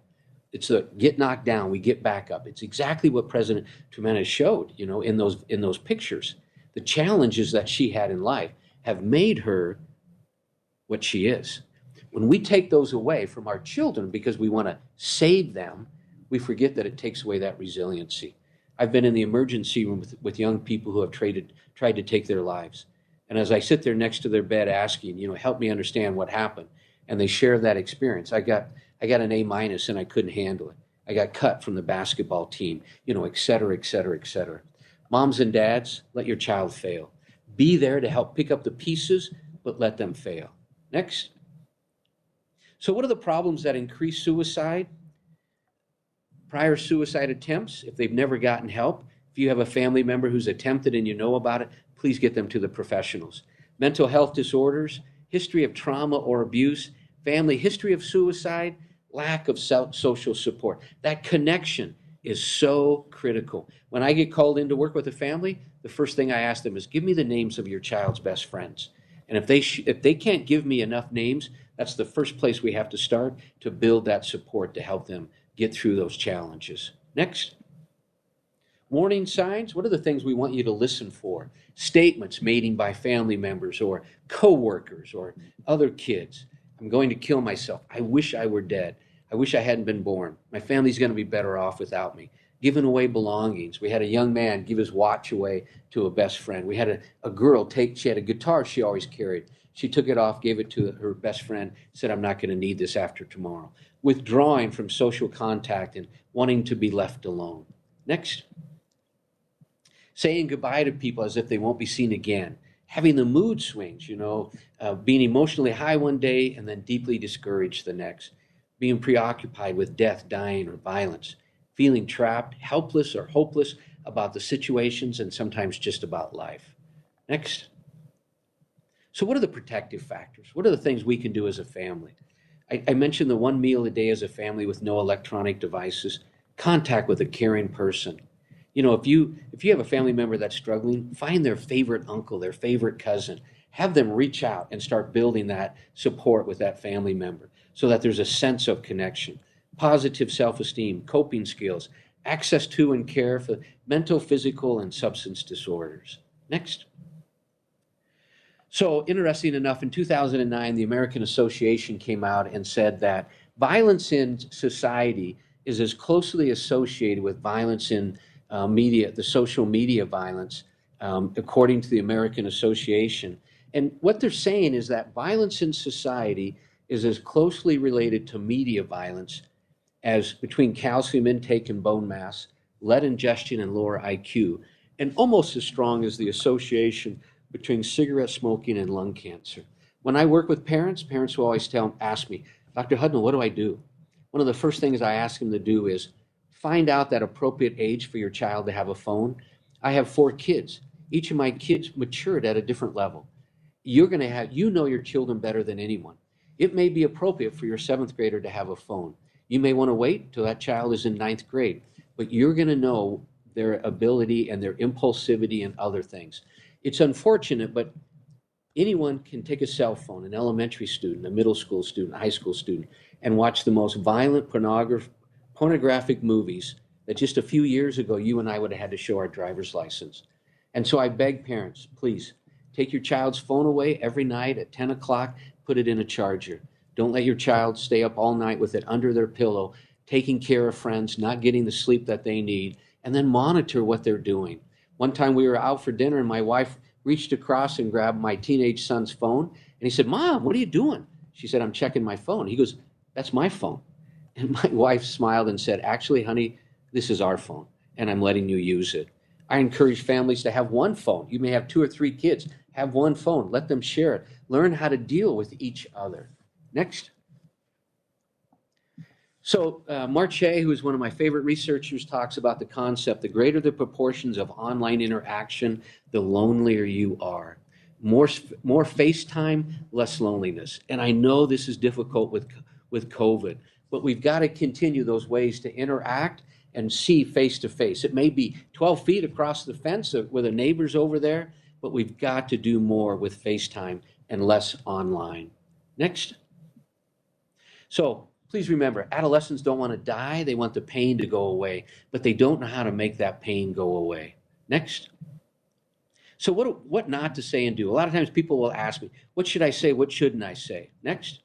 It's a get knocked down, we get back up. It's exactly what President Tuminez showed, in those pictures. The challenges that she had in life have made her what she is. When we take those away from our children because we want to save them, we forget that it takes away that resiliency. I've been in the emergency room with young people who have tried to take their lives. And as I sit there next to their bed asking, help me understand what happened, and they share that experience. I got an A- and I couldn't handle it. I got cut from the basketball team, et cetera, et cetera, et cetera. Moms and dads, let your child fail. Be there to help pick up the pieces, but let them fail. Next. So what are the problems that increase suicide? Prior suicide attempts, if they've never gotten help. If you have a family member who's attempted and you know about it, please get them to the professionals. Mental health disorders, history of trauma or abuse, family history of suicide, lack of social support. That connection is so critical. When I get called in to work with a family, the first thing I ask them is, give me the names of your child's best friends. And if they can't give me enough names, that's the first place we have to start to build that support to help them get through those challenges. Next. Warning signs, what are the things we want you to listen for? Statements made by family members or coworkers or other kids. I'm going to kill myself. I wish I were dead. I wish I hadn't been born. My family's going to be better off without me. Giving away belongings. We had a young man give his watch away to a best friend. We had a girl she had a guitar she always carried. She took it off, gave it to her best friend, said, I'm not going to need this after tomorrow. Withdrawing from social contact and wanting to be left alone. Next. Saying goodbye to people as if they won't be seen again. Having the mood swings, being emotionally high one day and then deeply discouraged the next. Being preoccupied with death, dying, or violence. Feeling trapped, helpless, or hopeless about the situations and sometimes just about life. Next. So what are the protective factors? What are the things we can do as a family? I mentioned the 1 meal a day as a family with no electronic devices, contact with a caring person. If you have a family member that's struggling, find their favorite uncle, their favorite cousin, have them reach out and start building that support with that family member so that there's a sense of connection. Positive self-esteem, coping skills, access to and care for mental, physical, and substance disorders. Next. So interesting enough, in 2009, the American Association came out and said that violence in society is as closely associated with violence in media, the social media violence, according to the American Association. And what they're saying is that violence in society is as closely related to media violence as between calcium intake and bone mass, lead ingestion and lower IQ, and almost as strong as the association between cigarette smoking and lung cancer. When I work with parents, parents will always ask me, Dr. Hudnall, what do I do? One of the first things I ask them to do is find out that appropriate age for your child to have a phone. I have 4 kids. Each of my kids matured at a different level. You're going to have, you know your children better than anyone. It may be appropriate for your 7th grader to have a phone. You may want to wait till that child is in 9th grade, but you're going to know their ability and their impulsivity and other things. It's unfortunate, but anyone can take a cell phone, an elementary student, a middle school student, a high school student, and watch the most violent pornographic movies that just a few years ago you and I would have had to show our driver's license. And so I beg parents, please take your child's phone away every night at 10 o'clock, put it in a charger. Don't let your child stay up all night with it under their pillow, taking care of friends, not getting the sleep that they need, and then monitor what they're doing. One time we were out for dinner and my wife reached across and grabbed my teenage son's phone. And he said, Mom, what are you doing? She said, I'm checking my phone. He goes, that's my phone. And my wife smiled and said, actually, honey, this is our phone and I'm letting you use it. I encourage families to have one phone. You may have 2 or 3 kids. Have one phone. Let them share it. Learn how to deal with each other. Next. So Marche, who is one of my favorite researchers, talks about the concept, the greater the proportions of online interaction, the lonelier you are. More FaceTime, less loneliness. And I know this is difficult with COVID, but we've got to continue those ways to interact and see face to face. It may be 12 feet across the fence where the neighbor's over there, but we've got to do more with FaceTime and less online. Next. So please remember, adolescents don't want to die. They want the pain to go away, but they don't know how to make that pain go away. Next. So what not to say and do? A lot of times people will ask me, what should I say? What shouldn't I say? Next.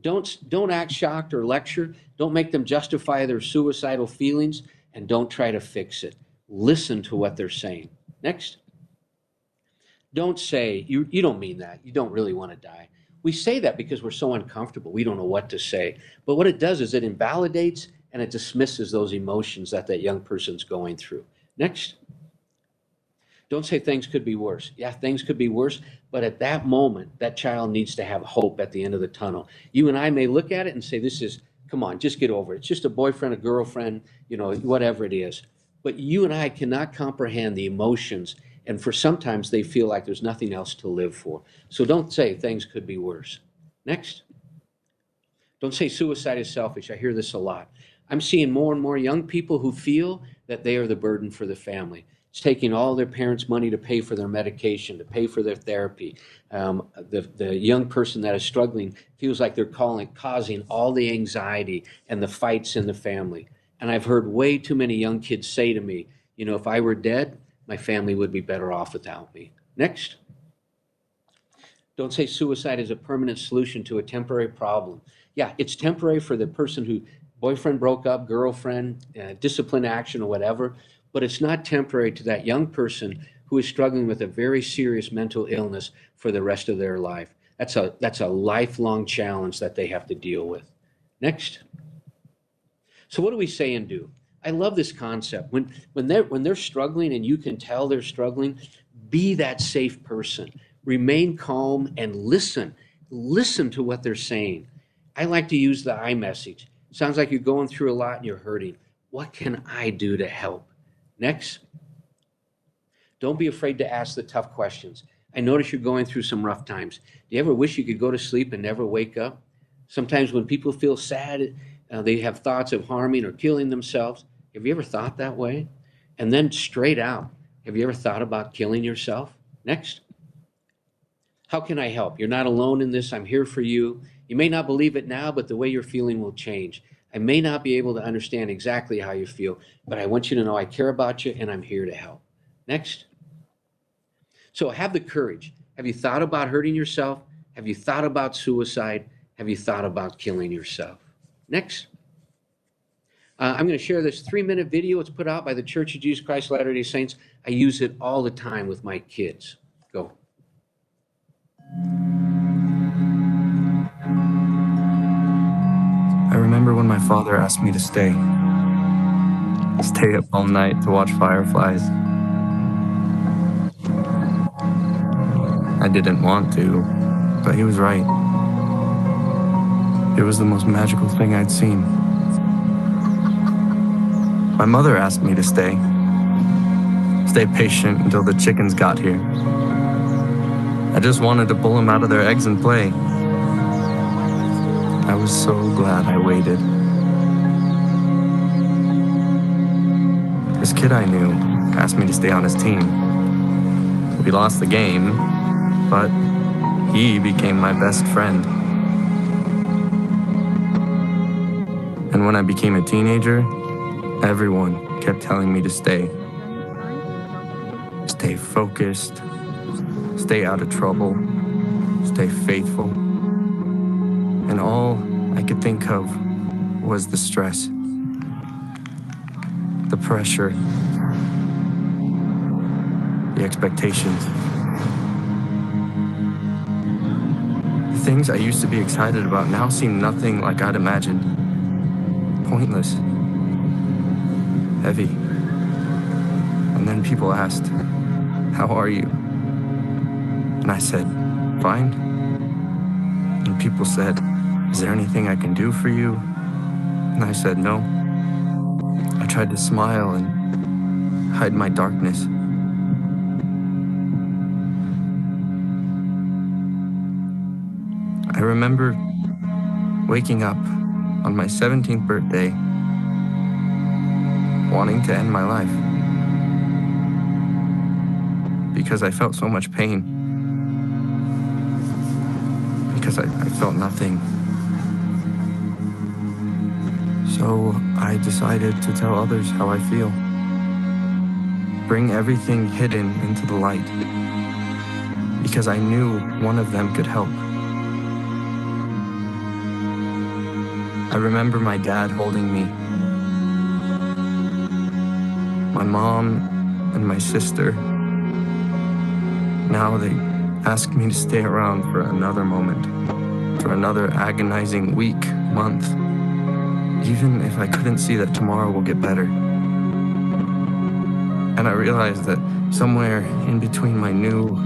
Don't act shocked or lecture. Don't make them justify their suicidal feelings, and don't try to fix it. Listen to what they're saying. Next. Don't say, you don't mean that. You don't really want to die. We say that because we're so uncomfortable. We don't know what to say. But what it does is it invalidates and it dismisses those emotions that young person's going through. Next. Don't say things could be worse. Yeah, things could be worse, but at that moment, that child needs to have hope at the end of the tunnel. You and I may look at it and say, come on, just get over it. It's just a boyfriend, a girlfriend, whatever it is. But you and I cannot comprehend the emotions, and for sometimes they feel like there's nothing else to live for. So don't say things could be worse. Next. Don't say suicide is selfish. I hear this a lot. I'm seeing more and more young people who feel that they are the burden for the family. It's taking all their parents' money to pay for their medication, to pay for their therapy. The young person that is struggling feels like they're causing all the anxiety and the fights in the family. And I've heard way too many young kids say to me, if I were dead, my family would be better off without me. Next. Don't say suicide is a permanent solution to a temporary problem. Yeah, it's temporary for the person who boyfriend broke up, girlfriend, discipline action or whatever, but it's not temporary to that young person who is struggling with a very serious mental illness for the rest of their life. That's a lifelong challenge that they have to deal with. Next. So what do we say and do? I love this concept. When they're struggling and you can tell they're struggling, be that safe person. Remain calm and listen. Listen to what they're saying. I like to use the I message. Sounds like you're going through a lot and you're hurting. What can I do to help? Next. Don't be afraid to ask the tough questions. I notice you're going through some rough times. Do you ever wish you could go to sleep and never wake up? Sometimes when people feel sad, they have thoughts of harming or killing themselves. Have you ever thought that way? And then straight out, have you ever thought about killing yourself? Next. How can I help? You're not alone in this. I'm here for you. You may not believe it now, but the way you're feeling will change. I may not be able to understand exactly how you feel, but I want you to know I care about you and I'm here to help. Next. So have the courage. Have you thought about hurting yourself? Have you thought about suicide? Have you thought about killing yourself? Next. I'm going to share this 3-minute video. It's put out by the Church of Jesus Christ of Latter-day Saints. I use it all the time with my kids. Go. I remember when my father asked me to stay up all night to watch fireflies. I didn't want to, but he was right. It was the most magical thing I'd seen. My mother asked me to stay patient until the chickens got here. I just wanted to pull them out of their eggs and play. I was so glad I waited. This kid I knew asked me to stay on his team. We lost the game, but he became my best friend. And when I became a teenager, everyone kept telling me to stay. Stay focused, stay out of trouble, stay faithful. And all I could think of was the stress, the pressure, the expectations. The things I used to be excited about now seem nothing like I'd imagined. Pointless, heavy. And then people asked, "How are you?" And I said, "Fine." And people said, "Is there anything I can do for you?" And I said, "No." I tried to smile and hide my darkness. I remember waking up on my 17th birthday, wanting to end my life because I felt so much pain, because I felt nothing. So I decided to tell others how I feel. Bring everything hidden into the light, because I knew one of them could help. I remember my dad holding me, my mom and my sister. Now they ask me to stay around for another moment, for another agonizing week, month, even if I couldn't see that tomorrow will get better. And I realized that somewhere in between my new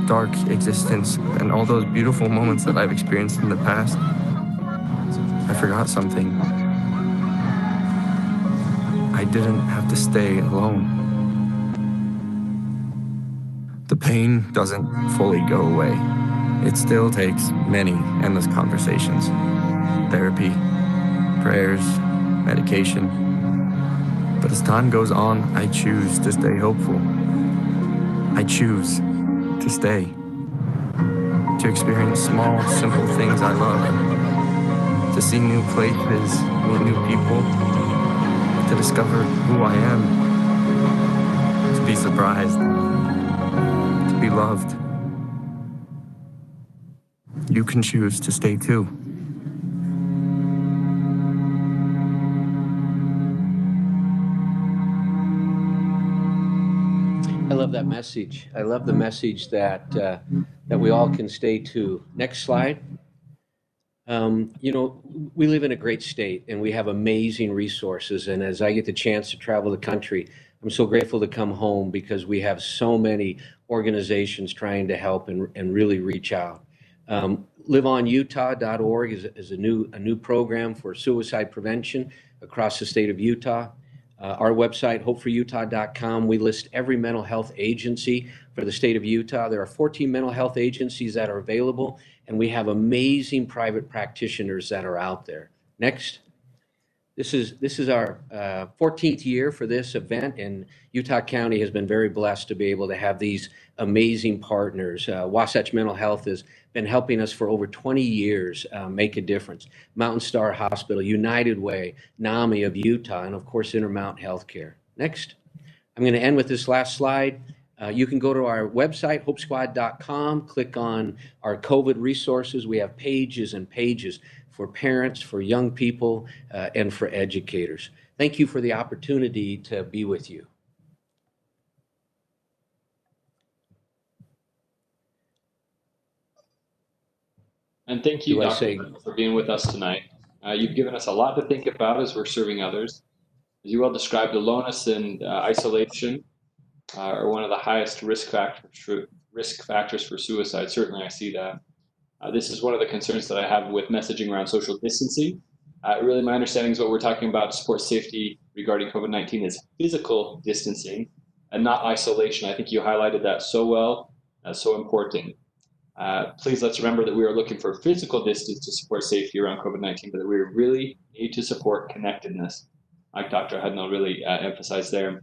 dark existence and all those beautiful moments that I've experienced in the past, I forgot something. I didn't have to stay alone. The pain doesn't fully go away. It still takes many endless conversations, therapy, prayers, medication. But as time goes on, I choose to stay hopeful. I choose to stay, to experience small, simple things I love, to see new places, meet new people, to discover who I am, to be surprised, to be loved. You can choose to stay too. I love that message. I love the message that we all can stay to. Next slide. You know, we live in a great state and we have amazing resources. And as I get the chance to travel the country, I'm so grateful to come home because we have so many organizations trying to help and really reach out. LiveOnUtah.org is a new program for suicide prevention across the state of Utah. Our website, hopeforutah.com, we list every mental health agency for the state of Utah. There are 14 mental health agencies that are available, and we have amazing private practitioners that are out there. Next. This is our 14th year for this event, and Utah County has been very blessed to be able to have these amazing partners. Wasatch Mental Health has been helping us for over 20 years make a difference. Mountain Star Hospital, United Way, NAMI of Utah, and of course Intermountain Healthcare. Next. I'm going to end with this last slide. You can go to our website, hopesquad.com, click on our COVID resources. We have pages and pages for parents, for young people, and for educators. Thank you for the opportunity to be with you. And thank you, Dr. for being with us tonight. You've given us a lot to think about as we're serving others. As you well described, aloneness and isolation are one of the highest risk factors for suicide. Certainly, I see that. This is one of the concerns that I have with messaging around social distancing. Really, my understanding is what we're talking about to support safety regarding COVID-19 is physical distancing and not isolation. I think you highlighted that so well. That's so important. Please let's remember that we are looking for physical distance to support safety around COVID-19, but that we really need to support connectedness, like Dr. Hudnall really emphasized there.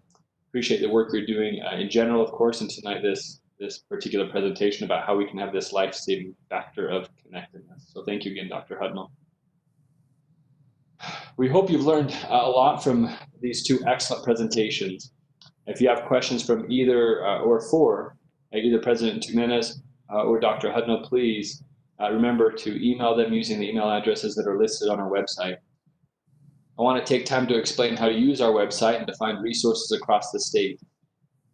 Appreciate the work you're doing in general, of course, and tonight this particular presentation about how we can have this life-saving factor of connectedness. So thank you again, Dr. Hudnall. We hope you've learned a lot from these two excellent presentations. If you have questions from either or for either President Tuminez or Dr. Hudnall, please remember to email them using the email addresses that are listed on our website. I want to take time to explain how to use our website and to find resources across the state.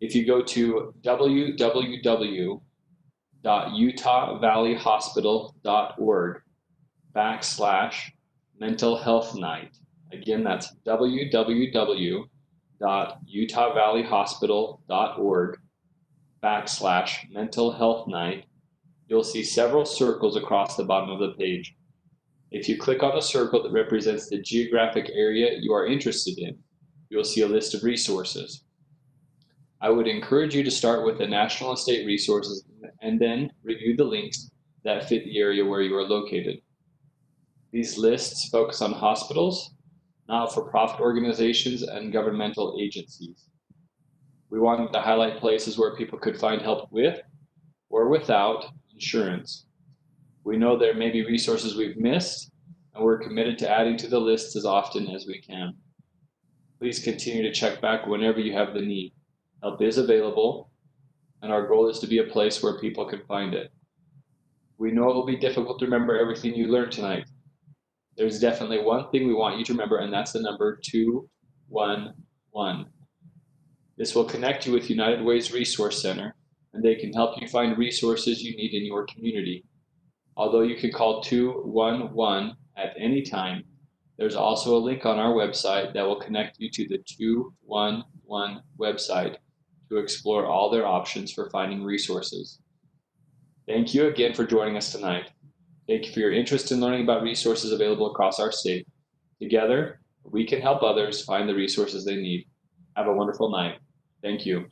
If you go to www.utahvalleyhospital.org/mental health night. Again, that's www.utahvalleyhospital.org/mental health night. You'll see several circles across the bottom of the page. If you click on the circle that represents the geographic area you are interested in, you'll see a list of resources. I would encourage you to start with the national and state resources and then review the links that fit the area where you are located. These lists focus on hospitals, not-for-profit organizations, and governmental agencies. We wanted to highlight places where people could find help with or without insurance. We know there may be resources we've missed, and we're committed to adding to the list as often as we can. Please continue to check back whenever you have the need. Help is available, and our goal is to be a place where people can find it. We know it will be difficult to remember everything you learned tonight. There's definitely one thing we want you to remember, and that's the number 211. This will connect you with United Way's Resource Center, and they can help you find resources you need in your community. Although you can call 211 at any time, there's also a link on our website that will connect you to the 211 website to explore all their options for finding resources. Thank you again for joining us tonight. Thank you for your interest in learning about resources available across our state. Together, we can help others find the resources they need. Have a wonderful night. Thank you.